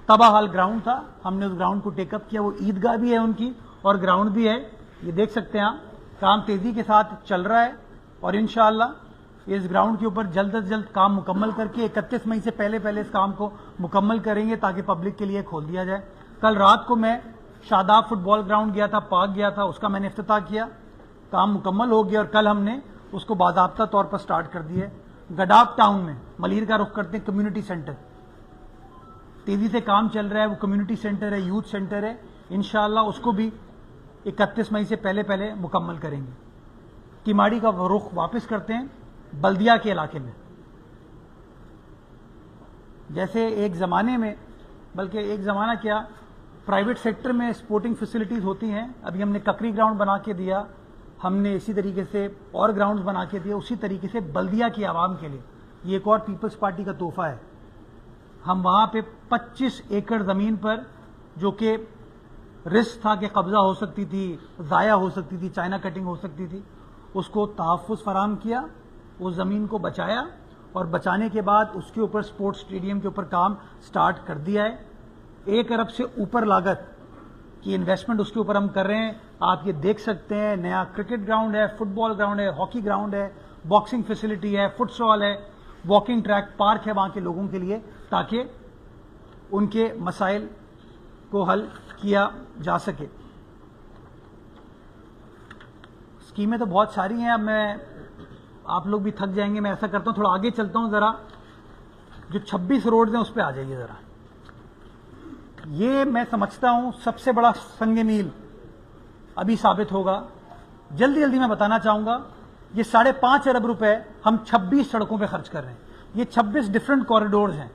तबाहाल ग्राउंड था, हमने उस ग्राउंड को टेकअप किया। वो ईदगाह भी है उनकी और ग्राउंड भी है, ये देख सकते हैं आप। काम तेजी के साथ चल रहा है और इंशाअल्लाह इस ग्राउंड के ऊपर जल्द से जल्द काम मुकम्मल करके 31 मई से पहले इस काम को मुकम्मल करेंगे ताकि पब्लिक के लिए खोल दिया जाए। कल रात को मैं शादाब फुटबॉल ग्राउंड गया था, पार्क गया था, उसका मैंने इफ्तिताह किया, काम मुकम्मल हो गया और कल हमने उसको बाज़ाब्ता तौर पर स्टार्ट कर दिया। गडाब टाउन में मलीर का रुख करते हैं कम्युनिटी सेंटर, तेजी से काम चल रहा है, वो कम्युनिटी सेंटर है, यूथ सेंटर है, इंशाअल्लाह उसको भी 31 मई से पहले मुकम्मल करेंगे। किमाड़ी का रुख वापस करते हैं बल्दिया के इलाके में। जैसे एक जमाने में, बल्कि एक जमाना क्या, प्राइवेट सेक्टर में स्पोर्टिंग फैसिलिटीज होती हैं, अभी हमने ककरी ग्राउंड बना के दिया, हमने इसी तरीके से और ग्राउंड्स बना के दिए, उसी तरीके से बल्दिया की आवाम के लिए ये एक और पीपल्स पार्टी का तोहफा है। हम वहां पे 25 एकड़ जमीन पर, जो कि रिस्क था कि कब्जा हो सकती थी, जाया हो सकती थी, चाइना कटिंग हो सकती थी, उसको तहफ़्फ़ुज़ फराहम किया, उस जमीन को बचाया और बचाने के बाद उसके ऊपर स्पोर्ट्स स्टेडियम के ऊपर काम स्टार्ट कर दिया है। 1 अरब से ऊपर लागत की इन्वेस्टमेंट उसके ऊपर हम कर रहे हैं। आप ये देख सकते हैं, नया क्रिकेट ग्राउंड है, फुटबॉल ग्राउंड है, हॉकी ग्राउंड है, बॉक्सिंग फैसिलिटी है, फुटसॉल है, वॉकिंग ट्रैक, पार्क है वहां के लोगों के लिए, ताकि उनके मसाइल को हल किया जा सके। स्कीमें तो बहुत सारी हैं, अब आप लोग भी थक जाएंगे, मैं ऐसा करता हूं थोड़ा आगे चलता हूं, जरा जो 26 रोड हैं उस पर आ जाइए जरा। ये मैं समझता हूं सबसे बड़ा संग मील अभी साबित होगा। जल्दी जल्दी मैं बताना चाहूंगा, ये 5.5 अरब रुपए हम 26 सड़कों पे खर्च कर रहे हैं। ये 26 डिफरेंट कॉरिडोर्स हैं।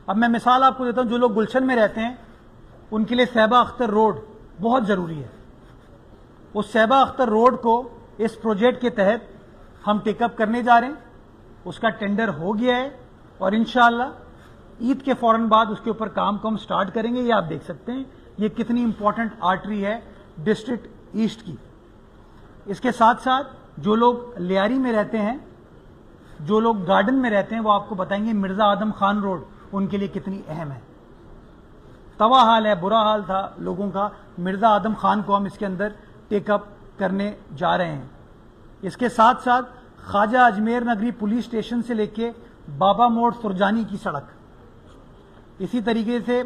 अब मैं मिसाल आपको देता हूं, जो लोग गुलशन में रहते हैं उनके लिए सहबा अख्तर रोड बहुत जरूरी है। उस सहबा अख्तर रोड को इस प्रोजेक्ट के तहत हम टेकअप करने जा रहे हैं। उसका टेंडर हो गया है और इंशाअल्लाह ईद के फौरन बाद उसके ऊपर काम को हम स्टार्ट करेंगे। ये आप देख सकते हैं ये कितनी इंपॉर्टेंट आर्टरी है डिस्ट्रिक्ट ईस्ट की। इसके साथ साथ जो लोग लियारी में रहते हैं, जो लोग गार्डन में रहते हैं, वो आपको बताएंगे मिर्जा आदम खान रोड उनके लिए कितनी अहम है। तवा हाल है, बुरा हाल था लोगों का। मिर्जा आदम खान को हम इसके अंदर टेकअप करने जा रहे हैं। इसके साथ साथ ख्वाजा अजमेर नगरी पुलिस स्टेशन से लेके बाबा मोड़ सुरजानी की सड़क, इसी तरीके से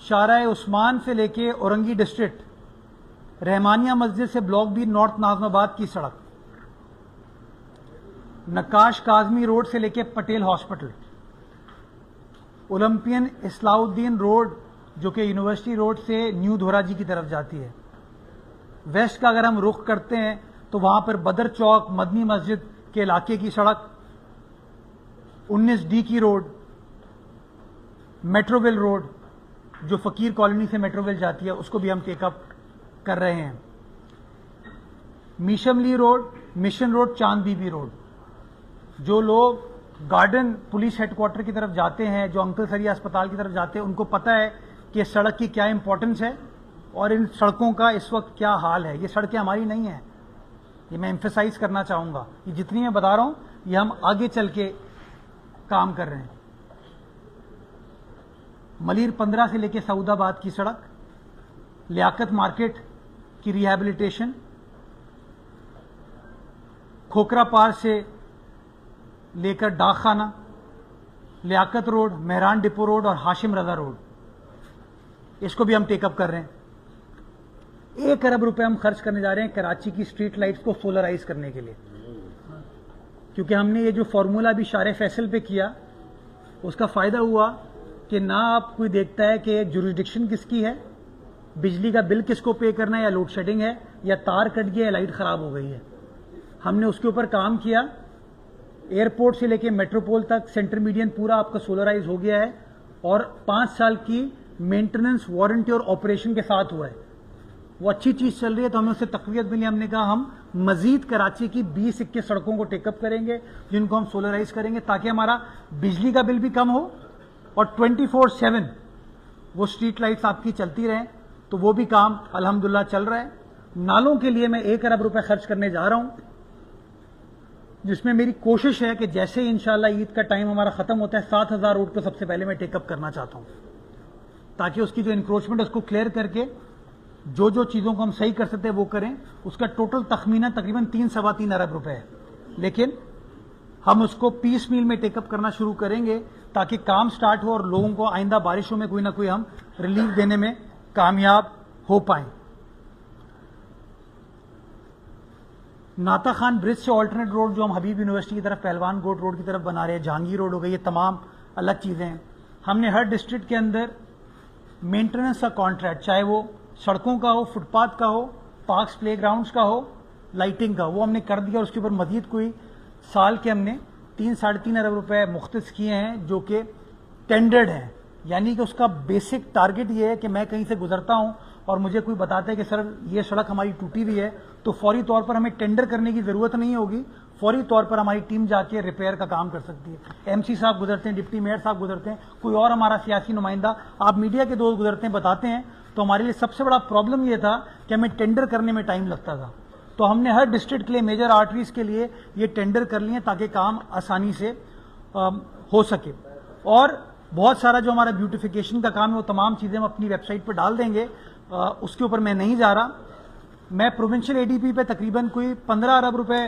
शाहराए उस्मान से लेके औरंगी डिस्ट्रिक्ट, रहमानिया मस्जिद से ब्लॉक बी नॉर्थ नाजमाबाद की सड़क, नक्काश काजमी रोड से लेके Patel hospital, Olympian Islauddin road जो कि यूनिवर्सिटी रोड से न्यू धोराजी की तरफ जाती है। वेस्ट का अगर हम रुख करते हैं तो वहां पर बदर चौक मदनी मस्जिद के इलाके की सड़क, 19D की रोड, मेट्रोविल रोड जो फकीर कॉलोनी से मेट्रोविल जाती है, उसको भी हम टेकअप कर रहे हैं। मीशमली रोड, मिशन रोड, चांद बीबी रोड, जो लोग गार्डन पुलिस हेडक्वार्टर की तरफ जाते हैं, जो अंकल सरिया अस्पताल की तरफ जाते हैं, उनको पता है कि सड़क की क्या इंपॉर्टेंस है और इन सड़कों का इस वक्त क्या हाल है। ये सड़कें हमारी नहीं है, ये मैं एम्फेसाइज करना चाहूंगा। ये जितनी मैं बता रहा हूं ये हम आगे चल के काम कर रहे हैं। मलिर 15 से लेके सऊदाबाद की सड़क, लियाकत मार्केट की रिहैबिलिटेशन, खोखरा पार से लेकर डाकखाना, Liaquat road, Mehran depot road और हाशिम रजा रोड, इसको भी हम टेकअप कर रहे हैं। 1 अरब रुपए हम खर्च करने जा रहे हैं कराची की स्ट्रीट लाइट्स को सोलराइज करने के लिए, क्योंकि हमने ये जो फॉर्मूला अभी शारे फैसल पे किया उसका फायदा हुआ कि ना आप कोई देखता है कि जुरिस्डिक्शन किसकी है, बिजली का बिल किसको पे करना है, या लोड शेडिंग है, या तार कट गया, या लाइट खराब हो गई है। हमने उसके ऊपर काम किया। एयरपोर्ट से लेके मेट्रोपोल तक सेंटर मीडियन पूरा आपका सोलराइज हो गया है और 5 साल की मेंटेनेंस वारंटी और ऑपरेशन के साथ हुआ है। वो अच्छी चीज चल रही है, तो हमें उससे तकवीत मिली। हमने कहा हम मजीद कराची की 20-21 सड़कों को टेकअप करेंगे जिनको हम सोलराइज करेंगे, ताकि हमारा बिजली का बिल भी कम हो और 24/7 वो स्ट्रीट लाइट्स आपकी चलती रहें। तो वो भी काम अल्हम्दुलिल्लाह चल रहा है। नालों के लिए मैं 1 अरब रुपए खर्च करने जा रहा हूं, जिसमें मेरी कोशिश है कि जैसे ही इंशाल्लाह ईद का टाइम हमारा खत्म होता है, 7000 रोड को सबसे पहले मैं टेकअप करना चाहता हूं, ताकि उसकी जो इंक्रोचमेंट है उसको क्लियर करके जो जो चीजों को हम सही कर सकते हैं वो करें। उसका टोटल तखमीना तकरीबन 3-3.25 अरब रुपए है, लेकिन हम उसको पीस मील में टेकअप करना शुरू करेंगे ताकि काम स्टार्ट हो और लोगों को आइंदा बारिशों में कोई ना कोई हम रिलीफ देने में कामयाब हो पाए। नाता खान ब्रिज से ऑल्टरनेट रोड जो हम हबीब यूनिवर्सिटी की तरफ पहलवान गोट रोड की तरफ बना रहे हैं, जहांगीर रोड हो गई, ये तमाम अलग चीजें हैं। हमने हर डिस्ट्रिक्ट के अंदर मेंटेनेंस का कॉन्ट्रैक्ट, चाहे वो सड़कों का हो, फुटपाथ का हो, पार्क्स प्लेग्राउंड्स का हो, लाइटिंग का, वो हमने कर दिया। उसके ऊपर मजीद कोई साल के हमने 3-3.5 अरब रुपए मुख्तस किए हैं जो कि टेंडर्ड हैं। यानी कि उसका बेसिक टारगेट ये है कि मैं कहीं से गुजरता हूं और मुझे कोई बताता है कि सर ये सड़क हमारी टूटी हुई है, तो फौरी तौर पर हमें टेंडर करने की जरूरत नहीं होगी, फौरी तौर पर हमारी टीम जाके रिपेयर का काम कर सकती है। एमसी साहब गुजरते हैं, डिप्टी मेयर साहब गुजरते हैं, कोई और हमारा सियासी नुमाइंदा, आप मीडिया के दोस्त गुजरते हैं, बताते हैं। तो हमारे लिए सबसे बड़ा प्रॉब्लम यह था कि हमें टेंडर करने में टाइम लगता था। तो हमने हर डिस्ट्रिक्ट के लिए, मेजर आर्टरीज के लिए ये टेंडर कर लिए ताकि काम आसानी से हो सके। और बहुत सारा जो हमारा ब्यूटिफिकेशन का काम है वो तमाम चीजें हम अपनी वेबसाइट पर डाल देंगे, उसके ऊपर मैं नहीं जा रहा। मैं प्रोविंशियल एडीपी पे तकरीबन कोई 15 अरब रुपए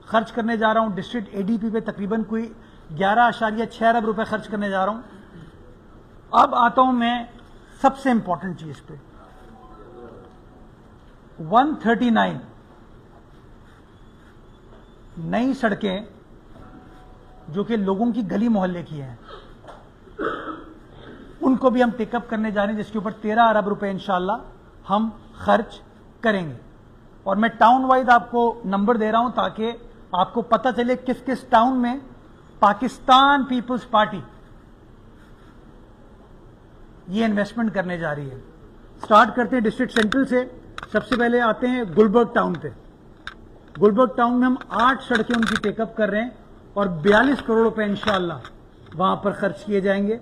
खर्च करने जा रहा हूं, डिस्ट्रिक्ट एडीपी पे तकरीबन कोई 11.6 अरब रुपए खर्च करने जा रहा हूं। अब आता हूं मैं सबसे इंपॉर्टेंट चीज पे। 139 नई सड़कें जो कि लोगों की गली मोहल्ले की हैं, उन को भी हम टेकअप करने जा रहे हैं, जिसके ऊपर 13 अरब रुपए इंशाल्लाह हम खर्च करेंगे। और मैं टाउन वाइज आपको नंबर दे रहा हूं ताकि आपको पता चले किस किस टाउन में पाकिस्तान पीपल्स पार्टी ये इन्वेस्टमेंट करने जा रही है। स्टार्ट करते हैं डिस्ट्रिक्ट सेंट्रल से। सबसे पहले आते हैं गुलबर्ग टाउन पे। गुलबर्ग टाउन में हम 8 सड़कें उनकी टेकअप कर रहे हैं और 42 करोड़ रुपए इंशाल्लाह वहां पर खर्च किए जाएंगे।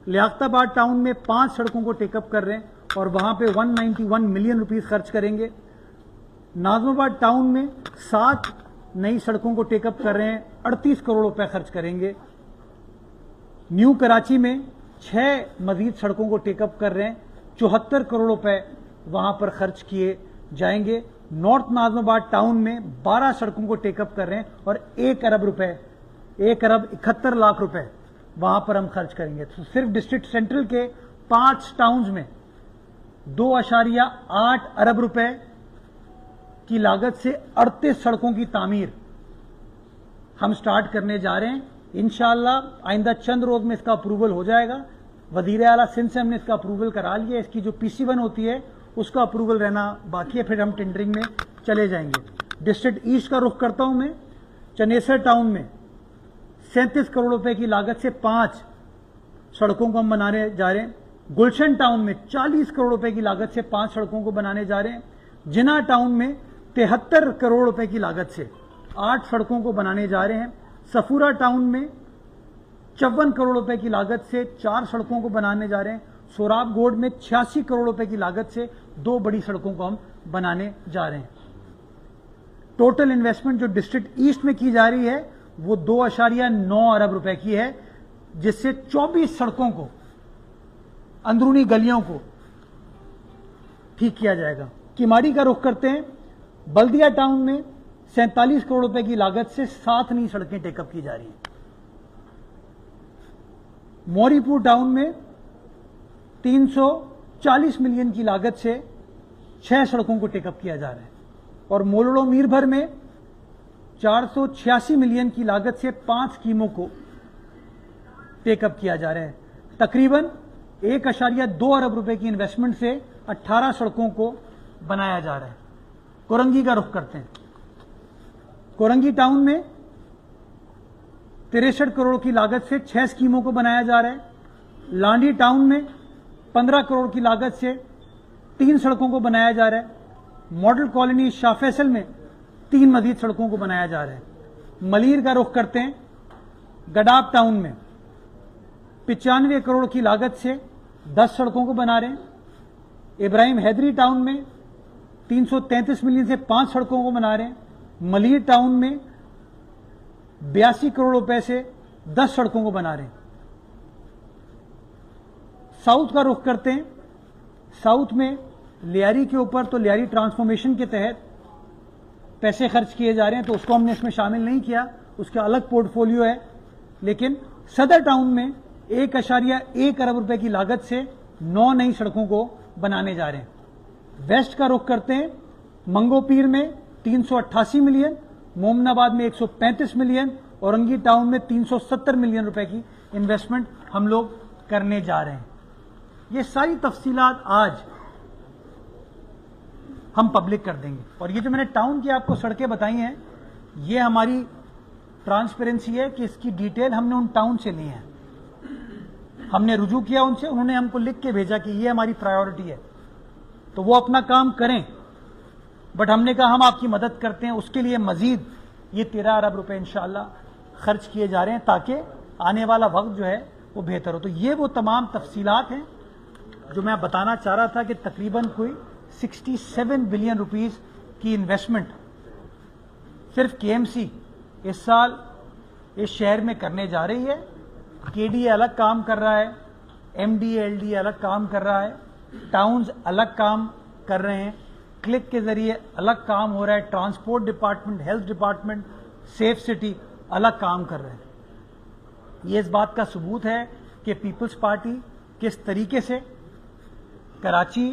लियाकताबाद टाउन में 5 सड़कों को टेकअप कर रहे हैं और वहां पे 191 मिलियन रुपीस खर्च करेंगे। नाजमाबाद टाउन में 7 नई सड़कों को टेकअप कर रहे हैं, 38 करोड़ रुपए खर्च करेंगे। न्यू कराची में 6 मजीद सड़कों को टेकअप कर रहे हैं, 74 करोड़ रुपए वहां पर खर्च किए जाएंगे। नॉर्थ नाजमाबाद टाउन में 12 सड़कों को टेकअप कर रहे हैं और 1 अरब रुपए 1 अरब 71 लाख रुपए वहां पर हम खर्च करेंगे। तो सिर्फ डिस्ट्रिक्ट सेंट्रल के 5 टाउन्स में 2.8 अरब रुपए की लागत से 38 सड़कों की तामीर हम स्टार्ट करने जा रहे हैं। इंशाअल्लाह आइंदा चंद रोज में इसका अप्रूवल हो जाएगा। वजीर आला सिंध से हमने इसका अप्रूवल करा लिया। इसकी जो PC1 होती है उसका अप्रूवल रहना बाकी है, फिर हम टेंडरिंग में चले जाएंगे। डिस्ट्रिक्ट ईस्ट का रुख करता हूं मैं। चनेसर टाउन में 37 करोड़ रुपए की लागत से 5 सड़कों को हम बनाने जा रहे हैं। गुलशन टाउन में 40 करोड़ रुपए की लागत से 5 सड़कों को बनाने जा रहे हैं। जिना टाउन में 73 करोड़ रुपए की लागत से 8 सड़कों को बनाने जा रहे हैं। सफूरा टाउन में 54 करोड़ रुपए की लागत से 4 सड़कों को बनाने जा रहे हैं। सोराब गोड में 86 करोड़ रुपए की लागत से 2 बड़ी सड़कों को हम बनाने जा रहे हैं। टोटल इन्वेस्टमेंट जो डिस्ट्रिक्ट ईस्ट में की जा रही है वो 2.9 अरब रुपए की है, जिससे 24 सड़कों को, अंदरूनी गलियों को ठीक किया जाएगा। किमाड़ी का रुख करते हैं। बल्दिया टाउन में 47 करोड़ रुपए की लागत से 7 नई सड़कें टेकअप की जा रही हैं। मौरीपुर टाउन में 340 मिलियन की लागत से 6 सड़कों को टेकअप किया जा रहा है और मोलड़ो मीरभर में 486 मिलियन की लागत से 5 स्कीमों को टेकअप किया जा रहा है। तकरीबन 1.2 अरब रुपए की इन्वेस्टमेंट से 18 सड़कों को बनाया जा रहा है। कोरंगी का रुख करते हैं। कोरंगी टाउन में 63 करोड़ की लागत से 6 स्कीमों को बनाया जा रहा है। लांडी टाउन में 15 करोड़ की लागत से 3 सड़कों को बनाया जा रहा है। मॉडल कॉलोनी शाह फैसल में 3 मजीद सड़कों को बनाया जा रहा है। मलीर का रुख करते हैं। गडाब टाउन में 95 करोड़ की लागत से 10 सड़कों को बना रहे हैं। इब्राहिम हैदरी टाउन में 333 मिलियन से 5 सड़कों को बना रहे हैं। मलीर टाउन में 82 करोड़ रुपए से 10 सड़कों को बना रहे हैं। साउथ का रुख करते हैं। साउथ में लियारी के ऊपर तो लियारी ट्रांसफॉर्मेशन के तहत पैसे खर्च किए जा रहे हैं, तो उसको हमने इसमें शामिल नहीं किया, उसका अलग पोर्टफोलियो है। लेकिन सदर टाउन में 1.1 अरब रुपए की लागत से 9 नई सड़कों को बनाने जा रहे हैं। वेस्ट का रुख करते हैं। मंगोपीर में 388 मिलियन, मोमनाबाद में 135 मिलियन, औरंगी टाउन में 370 मिलियन रुपए की इन्वेस्टमेंट हम लोग करने जा रहे हैं। ये सारी तफसीलात आज हम पब्लिक कर देंगे। और ये जो मैंने टाउन की आपको सड़कें बताई हैं, ये हमारी ट्रांसपेरेंसी है कि इसकी डिटेल हमने उन टाउन से ली है। हमने रुजू किया उनसे, उन्होंने हमको लिख के भेजा कि ये हमारी प्रायोरिटी है, तो वो अपना काम करें। बट हमने कहा हम आपकी मदद करते हैं, उसके लिए मजीद ये 13 अरब रुपए इंशाअल्लाह खर्च किए जा रहे हैं ताकि आने वाला वक्त जो है वो बेहतर हो। तो ये वो तमाम तफसीलात हैं जो मैं बताना चाह रहा था कि तकरीबन कोई 67 बिलियन रुपीस की इन्वेस्टमेंट सिर्फ KMC इस साल इस शहर में करने जा रही है। KDA अलग काम कर रहा है, MDA-LDA अलग काम कर रहा है, टाउन्स अलग काम कर रहे हैं, क्लिक के जरिए अलग काम हो रहा है, transport department, health department, safe city अलग काम कर रहे हैं। ये इस बात का सबूत है कि पीपल्स पार्टी किस तरीके से कराची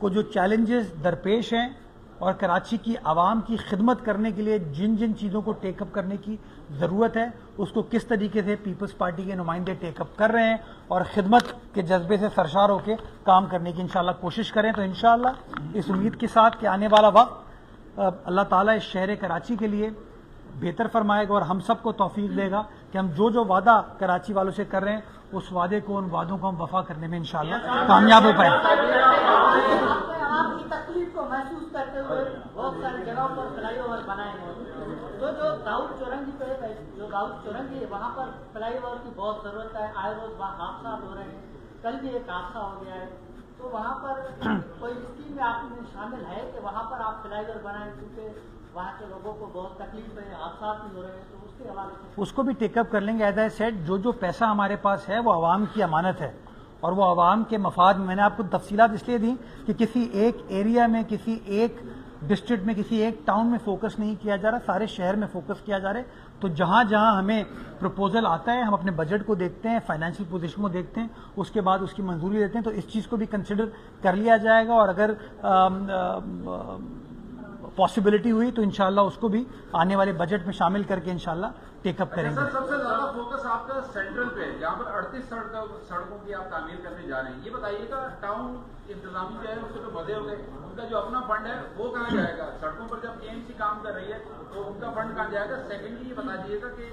को जो चैलेंजेस दरपेश हैं और कराची की आवाम की खिदमत करने के लिए जिन जिन चीज़ों को टेकअप करने की ज़रूरत है उसको किस तरीके से पीपल्स पार्टी के नुमाइंदे टेकअप कर रहे हैं और खिदमत के जज्बे से सरशार होकर काम करने की इंशाल्लाह कोशिश करें। तो इंशाल्लाह इस उम्मीद के साथ कि आने वाला वक्त अल्लाह ताला इस शहर कराची के लिए बेहतर फरमाएगा और हम सबको तौफीक देगा कि हम जो जो वादा कराची वालों से कर रहे हैं उस वादे को, उन वादों को हम वफा करने में इंशाल्लाह कामयाब हो पाए। आपकी तकलीफ को महसूस करते हुए बहुत सारी जगहों पर फ्लाईओवर बनाए गए। तो जो दाऊद चौरंगी पे है वहाँ पर फ्लाईओवर की बहुत जरूरत है। आए रोज वहाँ हादसा हो रहे हैं, कल भी एक हादसा हो गया है। तो वहाँ पर कोई स्कीम में आपने शामिल है कि वहाँ पर आप फ्लाईओवर बनाएं, क्योंकि वहाँ के लोगों को बहुत तकलीफ है, हादसा भी हो रहे हैं। तो उसके हवाले से उसको भी टेकअप कर लेंगे। एज आई सेड, जो पैसा हमारे पास है वो आवाम की अमानत है और वो आवाम के मफाद में। मैंने आपको तफसीलात इसलिए दी कि किसी एक एरिया में, किसी एक डिस्ट्रिक्ट में, किसी एक टाउन में फोकस नहीं किया जा रहा, सारे शहर में फोकस किया जा रहा है। तो जहां जहां हमें प्रपोजल आता है हम अपने बजट को देखते हैं, फाइनेंशियल पोजीशन को देखते हैं, उसके बाद उसकी मंजूरी देते हैं। तो इस चीज़ को भी कंसिडर कर लिया जाएगा और अगर पॉसिबिलिटी हुई तो इंशाल्लाह उसको भी आने वाले बजट में शामिल करके इंशाल्लाह टेकअप करेंगे। सर, सबसे ज्यादा फोकस आपका सेंट्रल पे है, जहाँ पर 38 सड़कों की आप तामीर करने जा रहे हैं। ये बताइएगा, टाउन इंतजामी जो है उसके तो मजे हो गए, उनका जो अपना फंड है वो कहाँ जाएगा? सड़कों पर जब एएमसी काम कर रही है तो उनका फंड कहाँ जाएगा? सेकेंडली ये बता दीजिएगा कि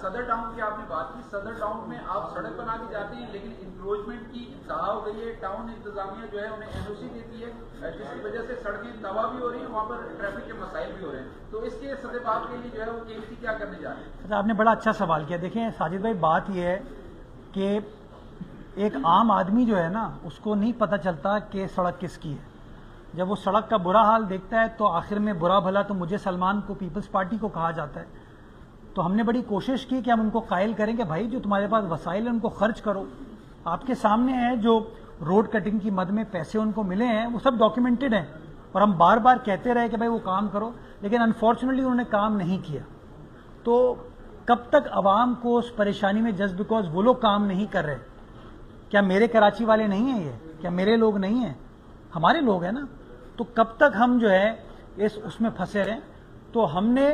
सदर टाउन की आपने बात की, सदर टाउन में आप सड़क बना के जाते हैं लेकिन इंक्रोचमेंट की इंतहा हो गई है। टाउन इंतजामिया जो है उन्हें एनओसी देती है, जिसकी वजह से सड़कें तबाह भी हो रही है, वहाँ पर ट्रैफिक के मसाइल भी हो रहे हैं। तो इसके सदेबात के लिए जो है वो एएमसी क्या करने जा रहे हैं? अच्छा, आपने बड़ा अच्छा सवाल किया। देखें साजिद भाई, बात यह है कि एक आम आदमी जो है ना उसको नहीं पता चलता कि सड़क किसकी है। जब वो सड़क का बुरा हाल देखता है तो आखिर में बुरा भला तो मुझे, सलमान को, पीपल्स पार्टी को कहा जाता है। तो हमने बड़ी कोशिश की कि हम उनको कायल करें कि भाई जो तुम्हारे पास वसाइल है उनको खर्च करो। आपके सामने है जो रोड कटिंग की मद में पैसे उनको मिले हैं वो सब डॉक्यूमेंटेड हैं और हम बार बार कहते रहे कि भाई वो काम करो, लेकिन अनफॉर्चुनेटली उन्होंने काम नहीं किया। तो कब तक आवाम को उस परेशानी में, जस्ट बिकॉज वो लोग काम नहीं कर रहे, क्या मेरे कराची वाले नहीं हैं ये? क्या मेरे लोग नहीं हैं? हमारे लोग हैं ना। तो कब तक हम जो है इस उसमें फंसे रहें? तो हमने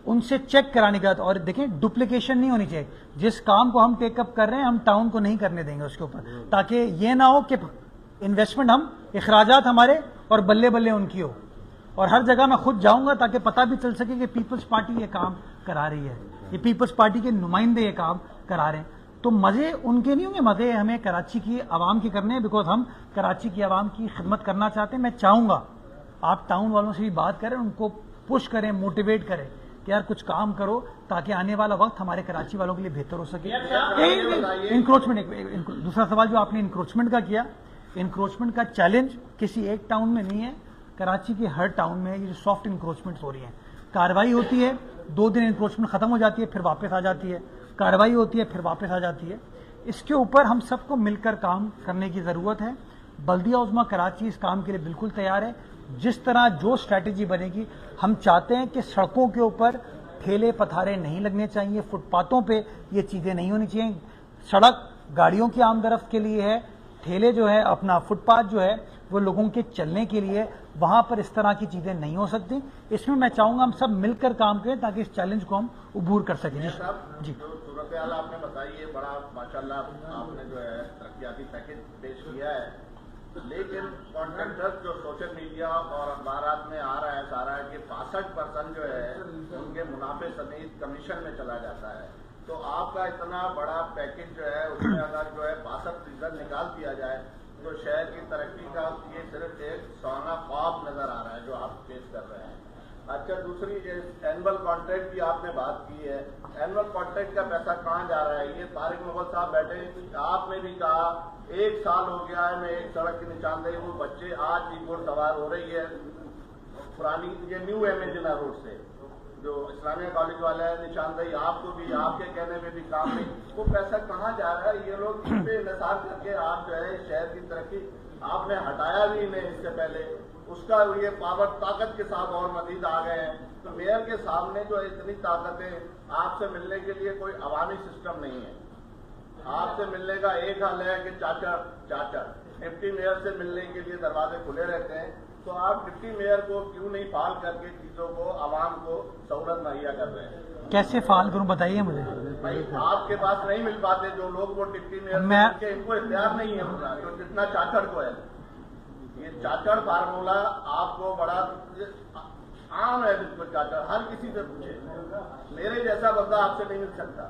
उनसे चेक कराने का, और देखें डुप्लीकेशन नहीं होनी चाहिए। जिस काम को हम टेकअप कर रहे हैं हम टाउन को नहीं करने देंगे उसके ऊपर, ताकि ये ना हो कि इन्वेस्टमेंट हम, अखराजात हमारे और बल्ले बल्ले उनकी हो। और हर जगह मैं खुद जाऊंगा ताकि पता भी चल सके कि पीपल्स पार्टी ये काम करा रही है, ये पीपल्स पार्टी के नुमाइंदे ये काम करा रहे हैं। तो मजे उनके नहीं होंगे, मजे हमें कराची की आवाम की करने हैं, बिकॉज हम कराची की आवाम की खिदमत करना चाहते हैं। मैं चाहूंगा आप टाउन वालों से भी बात करें, उनको पुश करें, मोटिवेट करें कि यार कुछ काम करो ताकि आने वाला वक्त हमारे कराची वालों के लिए बेहतर हो सके। इंक्रोचमेंट, दूसरा सवाल जो आपने इंक्रोचमेंट का किया, इंक्रोचमेंट का चैलेंज किसी एक टाउन में नहीं है, कराची के हर टाउन में ये जो सॉफ्ट इंक्रोचमेंट हो रही है, कार्रवाई होती है, 2 दिन इंक्रोचमेंट खत्म हो जाती है, फिर वापस आ जाती है, कार्रवाई होती है, फिर वापस आ जाती है। इसके ऊपर हम सबको मिलकर काम करने की जरूरत है। बल्दिया उज़्मा कराची इस काम के लिए बिल्कुल तैयार है। जिस तरह जो स्ट्रैटेजी बनेगी, हम चाहते हैं कि सड़कों के ऊपर ठेले पथारे नहीं लगने चाहिए, फुटपाथों पे ये चीजें नहीं होनी चाहिए। सड़क गाड़ियों की आमदरफ्त के लिए है, ठेले जो है, अपना फुटपाथ जो है वो लोगों के चलने के लिए, वहां पर इस तरह की चीजें नहीं हो सकती। इसमें मैं चाहूंगा हम सब मिलकर काम करें ताकि इस चैलेंज को हम उबूर कर सकें। जी, जो सूरत हाल आपने बताई है, बड़ा माशाल्लाह आपने जो है तरक्याती पैकेज पेश किया है, लेकिन कॉन्ट्रैक्टर्स जो सोशल मीडिया और अखबारात में आ रहा है सारा कि 65% जो है उनके मुनाफे समेत कमीशन में चला जाता है। तो आपका इतना बड़ा पैकेज जो है उसमें अगर जो है 62% निकाल दिया जाए तो शहर की तरक्की का ये सिर्फ एक सोना ख्वाब नजर आ रहा है जो आप पेश कर रहे हैं। अच्छा, दूसरी एनुअल कॉन्ट्रैक्ट की आपने बात की है, एनुअल कॉन्ट्रैक्ट का पैसा कहाँ जा रहा है? ये तारिक मुगल साहब बैठे, आपने भी कहा 1 साल हो गया है मैं एक सड़क की निशानदेही हूँ, बच्चे आज भी घुड़सवार हो रही है पुरानी ये न्यू एमेजिना रोड से, जो इस्लामिया कॉलेज वाला है, निशानदेही आपको भी, आपके कहने में भी काम नहीं। वो पैसा कहाँ जा रहा है? ये लोग इस पे निसार करके आप जो है शहर की तरक्की आपने हटाया भी नहीं इससे पहले, उसका ये पावर ताकत के साथ और मजीद आ गए हैं। तो मेयर के सामने जो इतनी ताकत है, आपसे मिलने के लिए कोई अवामी सिस्टम नहीं है। आपसे मिलने का एक हल है कि चाचा डिप्टी मेयर से मिलने के लिए दरवाजे खुले रहते हैं, तो आप डिप्टी मेयर को क्यों नहीं फाल करके चीजों को आवाम को सहूलत मुहैया कर रहे हैं? कैसे फाल करूं बताइए मुझे। भाई आपके पास नहीं मिल पाते जो लोग वो डिप्टी मेयर के इनको इख्तियार नहीं है उनका, जो जितना चाचड़ को है। ये चाचड़ फार्मूला आपको बड़ा आम है, बिल्कुल चाचड़ हर किसी से पूछे, मेरे जैसा बंदा आपसे नहीं मिल सकता।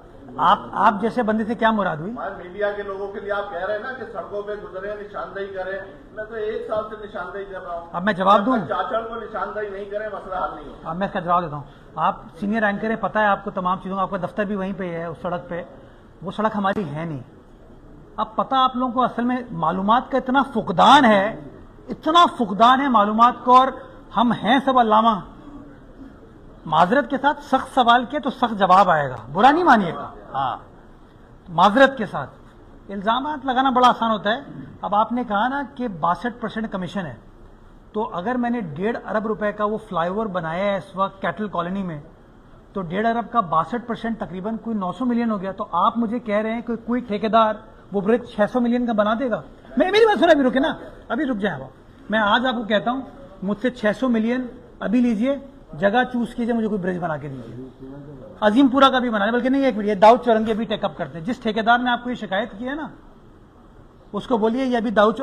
आप जैसे बंदे से क्या मुराद हुई? मीडिया के लोगों के लिए आप कह रहे हैं ना कि सड़कों पे गुजरे निशानदेही करें, मैं तो 1 साल से निशानदेही कर रहा हूँ। अब मैं जवाब दूं? चाचड़ को निशानदेही नहीं करें मसला हल नहीं होगा। अब मैं इसका जवाब देता हूँ। आप सीनियर एंकर है, पता है आपको तमाम चीजों, आपका दफ्तर भी वहीं पे है उस सड़क पे, वो सड़क हमारी है नहीं। अब पता आप लोगों को असल में मालूमात का इतना फुकदान है, इतना फुकदान है मालूमात को, और हम हैं सब अल्लामा। माजरत के साथ सख्त सवाल किया तो सख्त जवाब आएगा, बुरा नहीं मानिएगा। हाँ, माजरत के साथ इल्जामात लगाना बड़ा आसान होता है। अब आपने कहा ना कि 62% कमीशन है, तो अगर मैंने 1.5 अरब रुपए का वो फ्लाईओवर बनाया है इस वक्त कैटल कॉलोनी में, तो 1.5 अरब का 62% तकरीबन कोई 900 मिलियन हो गया। तो आप मुझे कह रहे हैं कि कोई ठेकेदार वो ब्रिज 600 मिलियन का बना देगा? मेरी बात सुना, अभी रुके ना, अभी रुक जाए। मैं आज आपको कहता हूं, मुझसे 600 मिलियन अभी लीजिए, जगह चूज कीजिए, मुझे कोई ब्रिज बना के दीजिए। अजीमपुरा का भी बनाना, बल्कि नहीं, एक मिनट, ये दाऊद चौरंगी अभी टेकअप करते हैं। जिस ठेकेदार ने आपको ये शिकायत की है ना, उसको बोलिए ये अभी दाऊद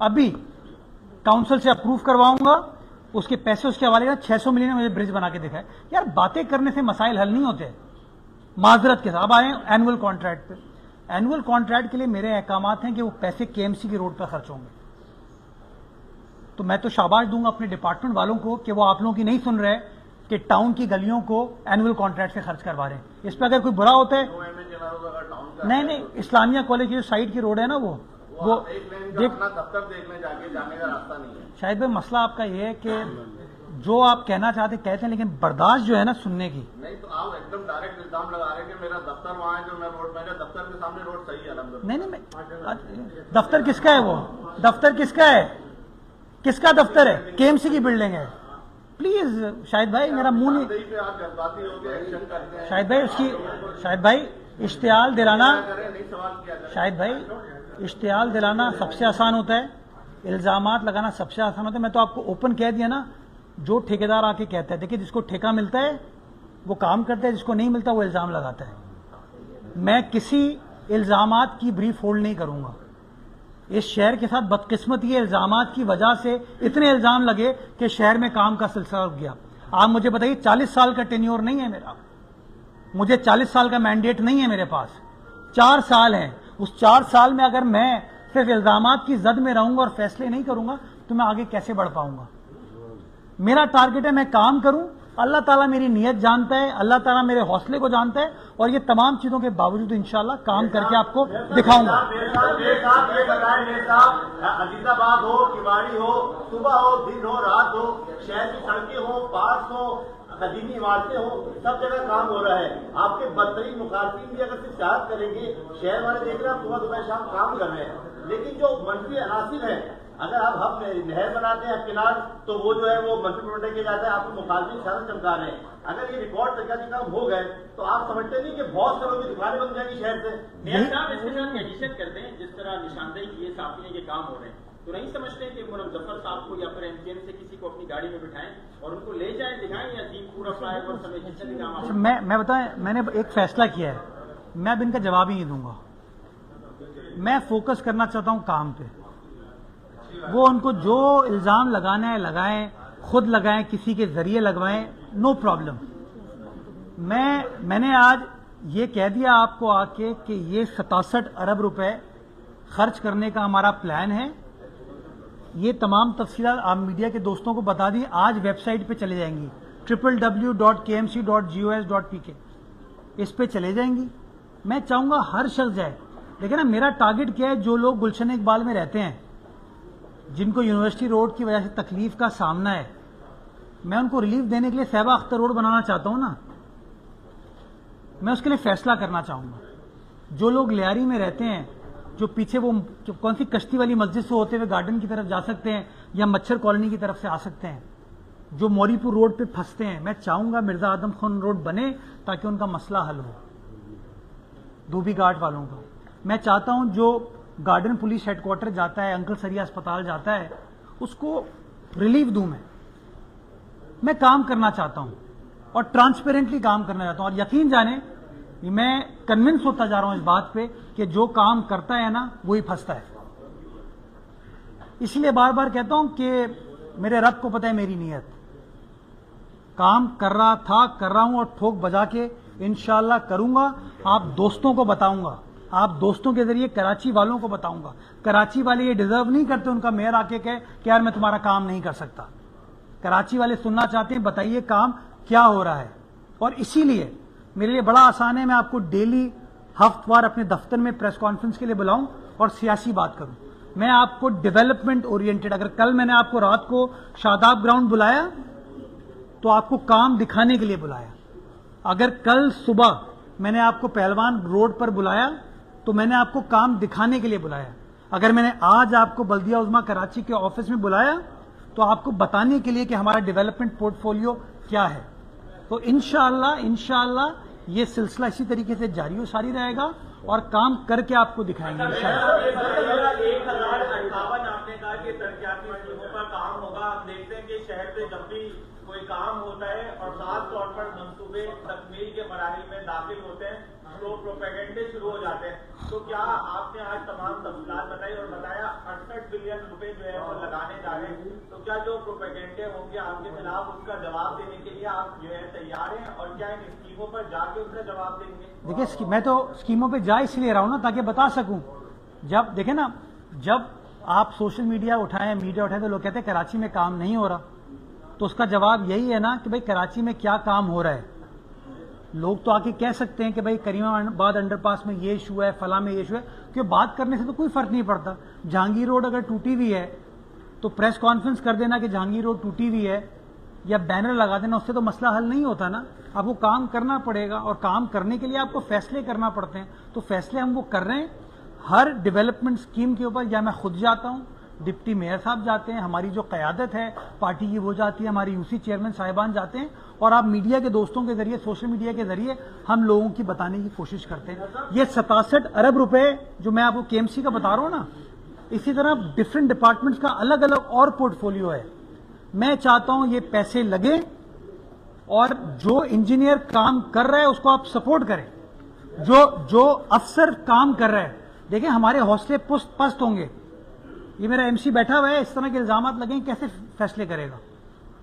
अभी काउंसिल से अप्रूव करवाऊंगा, उसके पैसे उसके हवाले का 600 मिलियन मुझे ब्रिज बना के दिखाए। यार बातें करने से मसाइल हल नहीं होते, माजरत के साथ। अब आए एनुअल कॉन्ट्रैक्ट पे। एनुअल कॉन्ट्रैक्ट के लिए मेरे अहकामात हैं कि वो पैसे केएमसी की रोड पर खर्च होंगे। तो मैं तो शाबाश दूंगा अपने डिपार्टमेंट वालों को कि वो आप लोगों की नहीं सुन रहे कि टाउन की गलियों को एनुअल कॉन्ट्रैक्ट से खर्च करवा रहे हैं। इस पर अगर कोई बुरा होता है, नहीं, इस्लामिया कॉलेज की जो साइड की रोड है ना, वो दफ्तर देखने जाने का रास्ता नहीं है। शायद भाई मसला आपका ये है कि जो आप कहना चाहते कहते हैं, लेकिन बर्दाश्त जो है ना सुनने की नहीं। तो आप एकदम डायरेक्ट इल्जाम लगा रहे हैं कि मेरा दफ्तर वहाँ है, जो मैं रोड, मेरे दफ्तर के सामने रोड सही है अल्हम्दुलिल्लाह। नहीं, दफ्तर किसका है? वो दफ्तर किसका है? किसका दफ्तर है? केएमसी की बिल्डिंग है। प्लीज शाहिद भाई, मेरा मुंह नहीं, शाहिद भाई इश्तियाल दिलाना, शाहिद भाई इश्तियाल दिलाना सबसे आसान होता है, इल्जामात लगाना सबसे आसान होता है। मैं तो आपको ओपन कह दिया ना, जो ठेकेदार आके कहता है, देखिए जिसको ठेका मिलता है वो काम करता है, जिसको नहीं मिलता वो इल्जाम लगाता है। मैं किसी इल्जामात की ब्रीफ होल्ड नहीं करूंगा। इस शहर के साथ बदकिस्मती है, इल्जामात की वजह से इतने इल्जाम लगे कि शहर में काम का सिलसिला रुक गया। आप मुझे बताइए, 40 साल का टेन्योर नहीं है मेरा, मुझे 40 साल का मैंडेट नहीं है मेरे पास, 4 साल है। उस 4 साल में अगर मैं सिर्फ इल्जामात की जद में रहूंगा और फैसले नहीं करूंगा तो मैं आगे कैसे बढ़ पाऊंगा? मेरा टारगेट है मैं काम करूं। अल्लाह ताला मेरी नीयत जानता है, अल्लाह ताला मेरे हौसले को जानता है, और ये तमाम चीजों के बावजूद इंशाल्लाह काम करके आपको दिखाऊंगा। अजीजाबाद हो, किवाड़ी हो, सुबह हो, दिन हो, रात हो, शहर की सड़कें हो, पार्क हो, कदीमी इमारतें हो, सब जगह काम हो रहा है। आपके बदतरीन मुखालफिन भी अगर सिर्फ चाहत करेंगे, शहर वाले देख रहे हैं आप सुबह दोपहर शाम काम कर रहे हैं, लेकिन जो मंफी अनासिर है, अगर आप हम नहर बनाते हैं किनार, तो वो जो है वो मंफी प्रोटेक्ट किया जाता है, आपको मुखालफिन सारा चमका रहे हैं। अगर ये रिकॉर्ड तरीका काम हो गए तो आप समझते नहीं कि बहुत से लोगों की दुकानें बन जाएंगी शहर से। इसके साथ एडिशन करते हैं, जिस तरह निशानदेही किए साफिने के काम हो रहे हैं, तो नहीं समझते कि मुजफ्फर साहब को या फिर एमकेएम से किसी को अपनी गाड़ी में बिठाएं और उनको ले जाएं, दिखाएं, या जीप पूरा फ्लाईओवर समेत जितने भी काम। मैं बताएं, मैंने एक फैसला किया है, मैं अब इनका जवाब ही नहीं दूंगा। मैं फोकस करना चाहता हूं काम पे। वो उनको जो इल्जाम लगाना है लगाएं, खुद लगाएं, किसी के जरिए लगवाएं, नो प्रॉब्लम। मैंने आज ये कह दिया आपको आके कि ये 67 अरब रुपए खर्च करने का हमारा प्लान है। ये तमाम तफसीलात आप मीडिया के दोस्तों को बता दी, आज वेबसाइट पे चले जाएंगी, www.kmc.gos.pk, इस पे चले जाएंगी। मैं चाहूंगा हर शख्स जाए, लेकिन ना मेरा टारगेट क्या है, जो लोग गुलशन इकबाल में रहते हैं, जिनको यूनिवर्सिटी रोड की वजह से तकलीफ का सामना है, मैं उनको रिलीफ देने के लिए सहबा अख्तर रोड बनाना चाहता हूं ना, मैं उसके लिए फैसला करना चाहूंगा। जो लोग लियारी में रहते हैं, जो पीछे वो कौन सी कश्ती वाली मस्जिद से होते हुए गार्डन की तरफ जा सकते हैं या मच्छर कॉलोनी की तरफ से आ सकते हैं, जो मौरीपुर रोड पे फंसते हैं, मैं चाहूंगा मिर्जा आदम खान रोड बने ताकि उनका मसला हल हो। धोबी घाट वालों का मैं चाहता हूं, जो गार्डन पुलिस हेडक्वार्टर जाता है, अंकल सरिया अस्पताल जाता है, उसको रिलीफ दूं। मैं काम करना चाहता हूं और ट्रांसपेरेंटली काम करना चाहता हूं, और यकीन जाने मैं कन्विंस होता जा रहा हूं इस बात पे कि जो काम करता है ना वही फंसता है। इसलिए बार बार कहता हूं कि मेरे रब को पता है मेरी नीयत। काम कर रहा था, कर रहा हूं और ठोक बजा के इंशाल्लाह करूंगा। आप दोस्तों को बताऊंगा, आप दोस्तों के जरिए कराची वालों को बताऊंगा। कराची वाले ये डिजर्व नहीं करते उनका मेयर आके कहे कि यार मैं तुम्हारा काम नहीं कर सकता। कराची वाले सुनना चाहते हैं बताइए काम क्या हो रहा है। और इसीलिए मेरे लिए बड़ा आसान है, मैं आपको डेली हफ्तेवार अपने दफ्तर में प्रेस कॉन्फ्रेंस के लिए बुलाऊं और सियासी बात करूं। मैं आपको डेवलपमेंट ओरिएंटेड, अगर कल मैंने आपको रात को शादाब ग्राउंड बुलाया तो आपको काम दिखाने के लिए बुलाया। अगर कल सुबह मैंने आपको पहलवान रोड पर बुलाया तो मैंने आपको काम दिखाने के लिए बुलाया। अगर मैंने आज आपको बल्दिया उज़्मा कराची के ऑफिस में बुलाया तो आपको बताने के लिए कि हमारा डेवलपमेंट पोर्टफोलियो क्या है। तो इंशाअल्लाह ये सिलसिला इसी तरीके से जारी और सारी रहेगा और काम करके आपको दिखाएंगे इंशाअल्लाह। 1058 आपने कहा कि तरक्याती स्कीमों पर काम होगा। आप देखते हैं कि शहर से जब भी कोई काम होता है और खास तौर पर मंसूबे तकमील के मराहिल में दाखिल होते हैं तो प्रोपेगेंडे शुरू हो जाते हैं। तो क्या आपने आज तमाम तफसीलात बताई और बताया 68 बिलियन रुपए जो है वो लगाने जा रहे हैं, तो क्या जो प्रोपेगेंडे होंगे आपके खिलाफ उसका जवाब देने के लिए आप जो है तैयार हैं और क्या इन स्कीमों पर जाके उसका जवाब देंगे? देखिए मैं तो स्कीमों पे जा इसलिए रहा हूं ना ताकि बता सकूं। जब देखे ना, जब आप सोशल मीडिया उठाएं तो लोग कहते हैं कराची में काम नहीं हो रहा, तो उसका जवाब यही है ना कि भाई कराची में क्या काम हो रहा है। लोग तो आके कह सकते हैं कि भाई करीमाबाद अंडरपास में ये इशू है, फला में ये इशू है, क्योंकि बात करने से तो कोई फर्क नहीं पड़ता। जहांगीर रोड अगर टूटी हुई है तो प्रेस कॉन्फ्रेंस कर देना कि जहांगीर रोड टूटी हुई है या बैनर लगा देना, उससे तो मसला हल नहीं होता ना। आपको काम करना पड़ेगा और काम करने के लिए आपको फैसले करना पड़ते हैं, तो फैसले हम वो कर रहे हैं। हर डेवलपमेंट स्कीम के ऊपर या मैं खुद जाता हूं, डिप्टी मेयर साहब जाते हैं, हमारी जो क़यादत है पार्टी की वो जाती है, हमारी यूसी चेयरमैन साहिबान जाते हैं, और आप मीडिया के दोस्तों के जरिए, सोशल मीडिया के जरिए हम लोगों की बताने की कोशिश करते हैं। ये 67 अरब रुपए जो मैं आपको केएमसी का बता रहा हूं ना, इसी तरह डिफरेंट डिपार्टमेंट्स का अलग अलग और पोर्टफोलियो है। मैं चाहता हूं ये पैसे लगे और जो इंजीनियर काम कर रहा है उसको आप सपोर्ट करें, जो अफसर काम कर रहा है। देखिए हमारे हौसले पस्त होंगे। ये मेरा एमसी बैठा हुआ है, इस तरह के इल्जामात लगेंगे कैसे फैसले करेगा।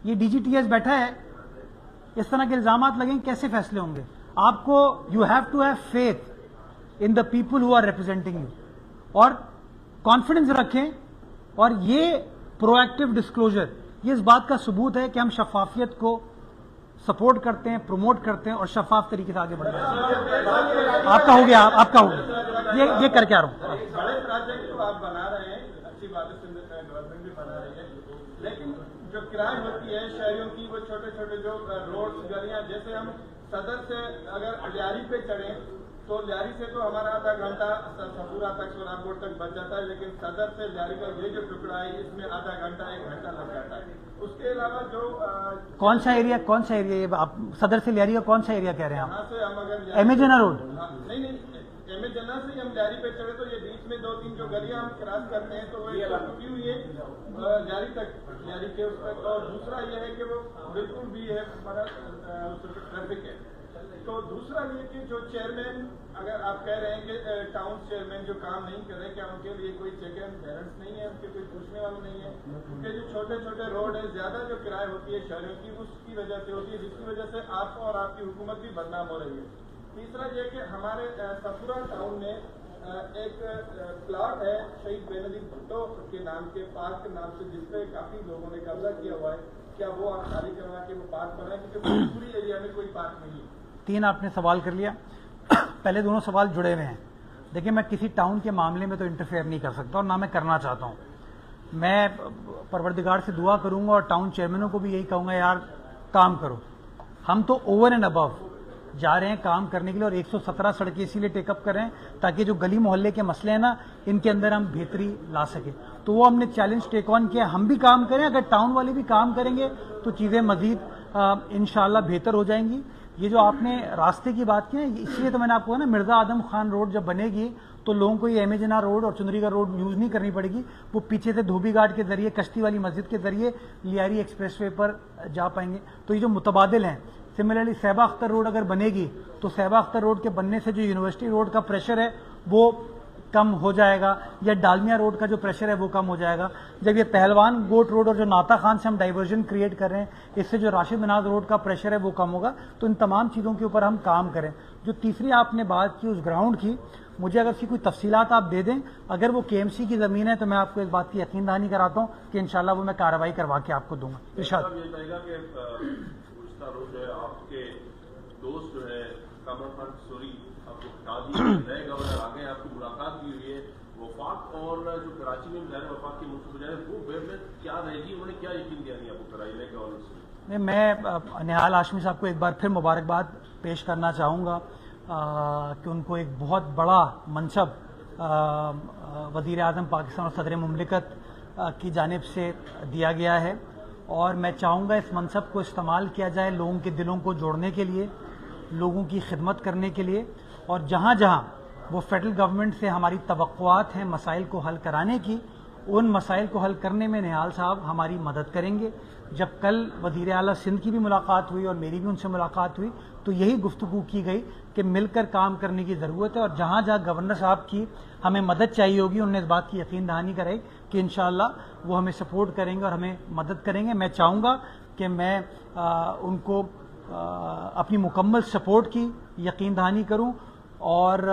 ये डीजीटीएस बैठा है, इस तरह के इल्जामात लगेंगे कैसे फैसले होंगे। आपको you have to have faith in the people who are representing you, और कॉन्फिडेंस रखें। और ये प्रोएक्टिव डिस्क्लोजर ये इस बात का सबूत है कि हम शफाफियत को सपोर्ट करते हैं, प्रमोट करते हैं और शफाफ तरीके से आगे बढ़ रहे हैं। आपका हो गया, आपका हो गया, ये करके आ रहा हूं। बड़े प्रोजेक्ट तो आप बना रहे हैं, अच्छी बात है, गवर्नमेंट भी बना रही है, लेकिन जो किराए होती है शहरों की, वो छोटे छोटे जो रोड गलियां, जैसे हम सदर से अगर लियारी पे चढ़े तो लियारी से तो हमारा आधा घंटा सपूरा तक, सोनापुर तक बच जाता है, लेकिन सदर से लियारी का ये जो टुकड़ा है इसमें आधा घंटा 1 घंटा लग जाता है। उसके अलावा जो कौन सा एरिया ये आप सदर से लियारी का कौन सा एरिया कह रहे हैं आप? यहाँ से हम अगर एमेजना रोड, नहीं एमेजना से हम लियारी पे चढ़े तो ये बीच में 2-3 जो गलियां हम क्रॉस करते हैं तो वो टूटी हुई है लियारी तक, लियारी के उस तक। और दूसरा ये है कि वो बिल्कुल भी है बड़ा ट्रैफिक है। तो दूसरा ये कि जो चेयरमैन, अगर आप कह रहे हैं कि टाउन चेयरमैन जो काम नहीं कर रहे, क्या उनके लिए कोई चेक एंड बैलेंस नहीं है, उनके कोई पूछने वाला नहीं है? क्योंकि जो छोटे छोटे रोड है, ज्यादा जो किराए होती है शहरों की, उसकी वजह से होती है, जिसकी वजह से आप और आपकी हुकूमत भी बदनाम हो रही है। तीसरा ये कि हमारे सफुरा टाउन में एक प्लॉट है शहीद बेनजीर भुट्टो के नाम के, पार्क के नाम से, जिसपे काफी लोगों ने कब्जा किया हुआ है। क्या वो आप खाली करवा के वो पार्क बनाए, क्योंकि पूरी एरिया में कोई पार्क नहीं है। 3 आपने सवाल कर लिया। पहले दोनों सवाल जुड़े हुए हैं। देखिए मैं किसी टाउन के मामले में तो इंटरफेयर नहीं कर सकता और ना मैं करना चाहता हूं। मैं परवरदिगार से दुआ करूंगा और टाउन चेयरमैनों को भी यही कहूंगा, यार काम करो। हम तो ओवर एंड अबव जा रहे हैं काम करने के लिए, और 117 सड़कें इसीलिए टेकअप कर रहे हैं ताकि जो गली मोहल्ले के मसले हैं ना, इनके अंदर हम बेहतरी ला सके। तो वो हमने चैलेंज टेक ऑन किया। हम भी काम करें, अगर टाउन वाले भी काम करेंगे तो चीजें मजीद इंशाल्लाह बेहतर हो जाएंगी। ये जो आपने रास्ते की बात की है, इसलिए तो मैंने आपको ना मिर्जा आदम खान रोड जब बनेगी तो लोगों को ये एमेजना रोड और चुंदरीगढ़ रोड यूज नहीं करनी पड़ेगी, वो पीछे से धोबी घाट के जरिए कश्ती वाली मस्जिद के जरिए लियारी एक्सप्रेसवे पर जा पाएंगे। तो ये जो मुतबादिल हैं, सिमिलरली सैबा अख्तर रोड अगर बनेगी तो सैबा अख्तर रोड के बनने से जो यूनिवर्सिटी रोड का प्रेशर है वो कम हो जाएगा, या डालमिया रोड का जो प्रेशर है वो कम हो जाएगा। जब ये पहलवान गोट रोड और जो नाता खान से हम डाइवर्जन क्रिएट कर रहे हैं, इससे जो राशिद मिनाज रोड का प्रेशर है वो कम होगा। तो इन तमाम चीज़ों के ऊपर हम काम करें। जो तीसरी आपने बात की उस ग्राउंड की, मुझे अगर इसकी कोई तफसीलात आप दे दें, अगर वो केएमसी की ज़मीन है तो मैं आपको इस बात की यकीन दहानी कराता हूँ कि इंशाल्लाह वो मैं कार्रवाई करवा के आपको दूंगा। इरशाद आपके दोस्त जो है कमर खान सूरी आपको बता दी, नए गवर्नर आ गए, आपकी मुलाकात भी हुई है, वफाक और जो कराची में ज़ाहिर वफाक की मुल्क बजाय वो वेब क्या रहेगी, उन्होंने क्या यकीन दिया नहीं आपको कराई नए गवर्नर से? नहीं, मैं निहाल हाशमी साहब को एक बार फिर मुबारकबाद पेश करना चाहूँगा कि उनको एक बहुत बड़ा मनसब वज़ीर आज़म पाकिस्तान और सदर मुमलिकत की जानिब से दिया गया है, और मैं चाहूँगा इस मनसब को इस्तेमाल किया जाए लोगों के दिलों को जोड़ने के लिए, लोगों की खिदमत करने के लिए, और जहाँ जहाँ वो फेडरल गवर्नमेंट से हमारी तवक्कुआत हैं मसाइल को हल कराने की, उन मसाइल को हल करने में निहाल साहब हमारी मदद करेंगे। जब कल वज़ीर आला सिंध की भी मुलाकात हुई और मेरी भी उनसे मुलाकात हुई तो यही गुफ्तगू की गई कि मिलकर काम करने की ज़रूरत है, और जहाँ जहाँ गवर्नर साहब की हमें मदद चाहिए होगी उन्होंने इस बात की यकीन दहानी कराई कि इंशाअल्लाह वो हमें सपोर्ट करेंगे और हमें मदद करेंगे। मैं चाहूँगा कि मैं उनको अपनी मुकम्मल सपोर्ट की यकीन दहानी करूँ, और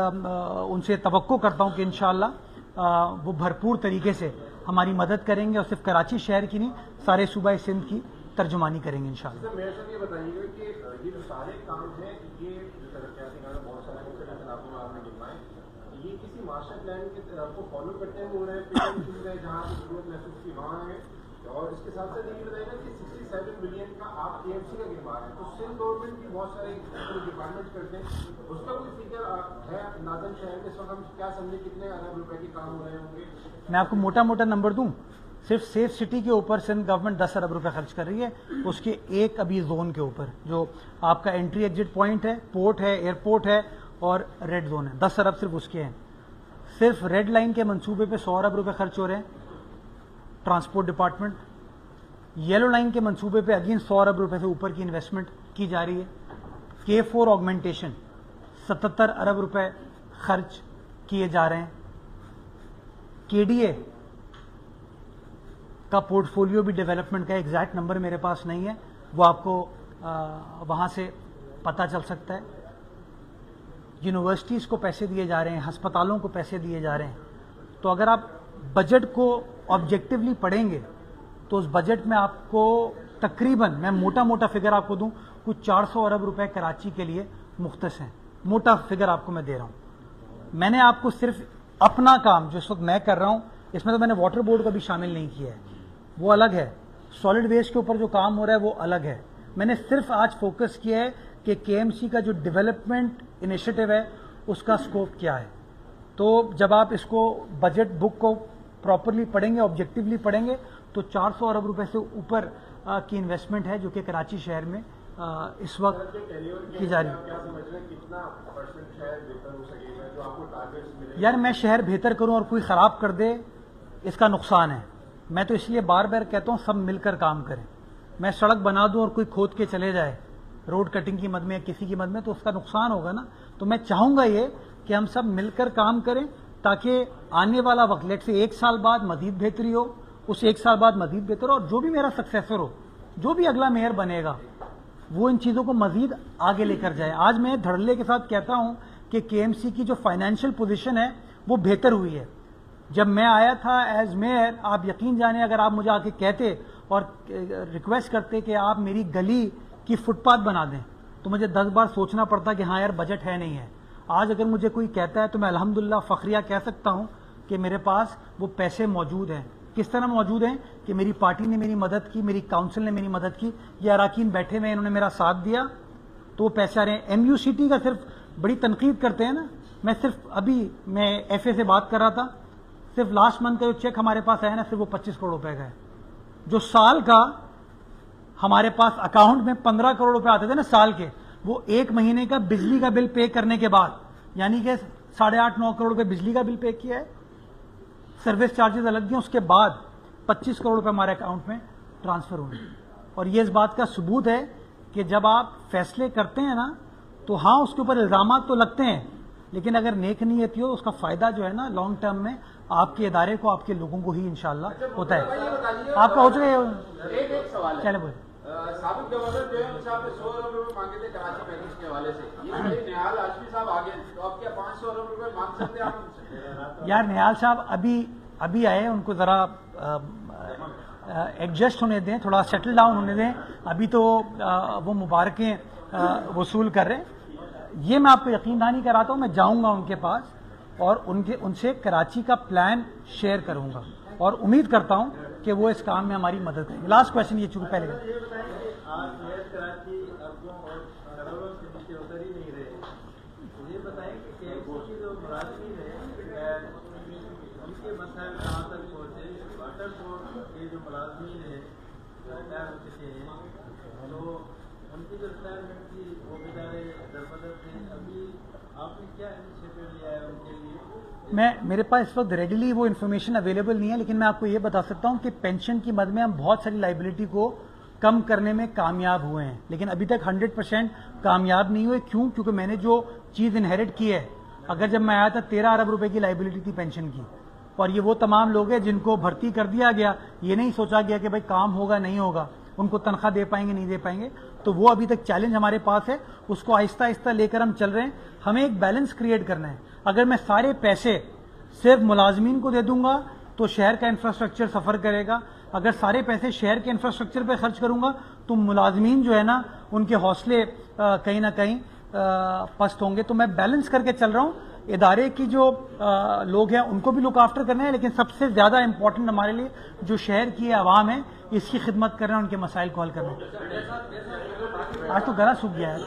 उनसे तवक्को करता हूँ कि इंशाअल्लाह वो भरपूर तरीके से हमारी मदद करेंगे, और सिर्फ कराची शहर की नहीं सारे सूबा सिंध की तर्जुमानी करेंगे इंशाअल्लाह। मेरे साथ ये बताइएगा कि ये जो सारे काम हैं, ये जो तरक्याती काम बहुत सारे आपने गिनवाए, ये किसी मास्टर प्लान के को फॉलो करते हुए हो रहे हैं, जहाँ की जरूरत महसूस की वहाँ है, और इसके साथ साथ ये बताइएगा कि 67 बिलियन का आप केएमसी का गिनवा रहे हैं, तो सिंध गवर्नमेंट की बहुत सारे डिपार्टमेंट करते हैं, उसका कोई फिगर है नाज़िम शहर में इस वक्त हम क्या समझे कितने अरब रुपए के काम हो रहे होंगे? मैं आपको मोटा मोटा नंबर दूं, सिर्फ सेफ सिटी के ऊपर सिंध गवर्नमेंट 10 अरब रुपए खर्च कर रही है, उसके एक अभी जोन के ऊपर जो आपका एंट्री एग्जिट पॉइंट है, पोर्ट है, एयरपोर्ट है और रेड जोन है, 10 अरब सिर्फ उसके हैं। सिर्फ रेड लाइन के मंसूबे पे 100 अरब रुपए खर्च हो रहे हैं ट्रांसपोर्ट डिपार्टमेंट। येलो लाइन के मंसूबे पे अगेन 100 अरब रुपए से ऊपर की इन्वेस्टमेंट की जा रही है। K4 ऑगमेंटेशन 77 अरब रुपए खर्च किए जा रहे हैं। KDA का पोर्टफोलियो भी डेवलपमेंट का एग्जैक्ट नंबर मेरे पास नहीं है, वो आपको वहां से पता चल सकता है। यूनिवर्सिटीज़ को पैसे दिए जा रहे हैं, अस्पतालों को पैसे दिए जा रहे हैं। तो अगर आप बजट को ऑब्जेक्टिवली पढ़ेंगे तो उस बजट में आपको तकरीबन, मैं मोटा मोटा फिगर आपको दूं, कुछ 400 अरब रुपए कराची के लिए मुख्तस हैं। मोटा फिगर आपको मैं दे रहा हूं। मैंने आपको सिर्फ अपना काम जो इस वक्त मैं कर रहा हूं, इसमें तो मैंने वाटर बोर्ड को भी शामिल नहीं किया है, वो अलग है। सॉलिड वेस्ट के ऊपर जो काम हो रहा है वो अलग है। मैंने सिर्फ आज फोकस किया है कि केएमसी का जो डेवलपमेंट इनिशिएटिव है उसका स्कोप क्या है। तो जब आप इसको बजट बुक को प्रॉपरली पढ़ेंगे, ऑब्जेक्टिवली पढ़ेंगे, तो 400 अरब रुपए से ऊपर की इन्वेस्टमेंट है जो कि कराची शहर में इस वक्त की जा रही है। यार मैं शहर बेहतर करूं और कोई खराब कर दे इसका नुकसान है। मैं तो इसलिए बार बार कहता हूं सब मिलकर काम करें। मैं सड़क बना दूं और कोई खोद के चले जाए रोड कटिंग की मद में या किसी की मद में, तो उसका नुकसान होगा ना। तो मैं चाहूंगा ये कि हम सब मिलकर काम करें ताकि आने वाला वक्त, लेट से 1 साल बाद मजीद बेहतरी हो, उस 1 साल बाद मजीद बेहतर हो, और जो भी मेरा सक्सेसर हो, जो भी अगला मेयर बनेगा, वो इन चीजों को मजीद आगे लेकर जाए। आज मैं धड़ल्ले के साथ कहता हूं कि केएमसी की जो फाइनेंशियल पोजीशन है वो बेहतर हुई है। जब मैं आया था एज मेयर, आप यकीन जाने अगर आप मुझे आके कहते और रिक्वेस्ट करते कि आप मेरी गली की फुटपाथ बना दें, तो मुझे 10 बार सोचना पड़ता कि हाँ यार बजट है नहीं है। आज अगर मुझे कोई कहता है तो मैं अल्हम्दुलिल्लाह फखरिया कह सकता हूं कि मेरे पास वो पैसे मौजूद हैं। किस तरह मौजूद हैं कि मेरी पार्टी ने मेरी मदद की, मेरी काउंसिल ने मेरी मदद की, ये अराकीन बैठे हुए इन्होंने मेरा साथ दिया, तो वो पैसे आ रहे हैं। MUCT का सिर्फ बड़ी तनकीद करते हैं ना, मैं सिर्फ अभी मैं FA से बात कर रहा था, सिर्फ लास्ट मंथ का जो चेक हमारे पास आया ना, सिर्फ वो 25 करोड़ रुपए का है। जो साल का हमारे पास अकाउंट में 15 करोड़ रुपए आते थे ना साल के, वो 1 महीने का बिजली का बिल पे करने के बाद, यानी कि 8.5-9 करोड़ रुपए बिजली का बिल पे किया है, सर्विस चार्जेस अलग दिए, उसके बाद 25 करोड़ रुपए हमारे अकाउंट में ट्रांसफर हुए। और ये इस बात का सबूत है कि जब आप फैसले करते हैं ना, तो हाँ उसके ऊपर इल्जाम तो लगते हैं, लेकिन अगर नेक नीयत हो उसका फायदा जो है ना लॉन्ग टर्म में आपके इदारे को, आपके लोगों को ही इंशाल्लाह होता है। आपका हो चुका है। एक सवाल है, चले बोले। साबिक गवर्नर जो है उनसे आपने 100 अरब रुपए मांगे थे कराची पैकेज के हवाले से, ये निहाल हाशमी साहब आ गए, तो आप क्या 500 अरब रुपए मांग सकते हैं आप उनसे? यार निहाल साहब अभी आए, उनको जरा एडजस्ट होने दें, थोड़ा सेटल डाउन होने दें। अभी तो वो मुबारकें वसूल कर रहे हैं। ये मैं आपको यकीन दहानी कराता हूं, मैं जाऊंगा उनके पास और उनसे कराची का प्लान शेयर करूंगा और उम्मीद करता हूं कि वो इस काम में हमारी मदद करेंगे। लास्ट क्वेश्चन ये चूंकि पहले आज कराची अरबों और करोड़ों से नीचे उतर ही नहीं रहे, ये बताएं कि KMC की जो मुलाजिमीन है उनके मसाइल कहाँ तक पहुँचे? वाटर बोर्ड के जो मुलाजिमीन है रिटायर हो चुके हैं, तो उनकी जो रिटायरमेंट थी वो बेचारे दरबदर थे, अभी आपने क्या इनिशिएटिव लिया है उनके लिए? मेरे पास इस वक्त रेडिली वो इन्फॉर्मेशन अवेलेबल नहीं है, लेकिन मैं आपको ये बता सकता हूं कि पेंशन की मद में हम बहुत सारी लाइबिलिटी को कम करने में कामयाब हुए हैं, लेकिन अभी तक 100% कामयाब नहीं हुए। क्यों? क्योंकि मैंने जो चीज इनहेरिट की है, अगर जब मैं आया था 13 अरब रुपए की लाइबिलिटी थी पेंशन की, और ये वो तमाम लोग हैं जिनको भर्ती कर दिया गया, ये नहीं सोचा गया कि भाई काम होगा नहीं होगा, उनको तनख्वाह दे पाएंगे नहीं दे पाएंगे, तो वो अभी तक चैलेंज हमारे पास है, उसको आहिस्ता आहिस्ता लेकर हम चल रहे हैं। हमें एक बैलेंस क्रिएट करना है। अगर मैं सारे पैसे सिर्फ मुलाजमीन को दे दूंगा तो शहर का इंफ्रास्ट्रक्चर सफर करेगा, अगर सारे पैसे शहर के इंफ्रास्ट्रक्चर पे खर्च करूंगा तो मुलाजमीन जो है ना उनके हौसले कहीं ना कहीं पस्त होंगे। तो मैं बैलेंस करके चल रहा हूं। इदारे की जो लोग हैं उनको भी लुक आफ्टर करना है, लेकिन सबसे ज्यादा इंपॉर्टेंट हमारे लिए जो शहर की आवाम है इसकी खिदमत करना, उनके मसाइल को हल करना। आज तो गला सूख गया है।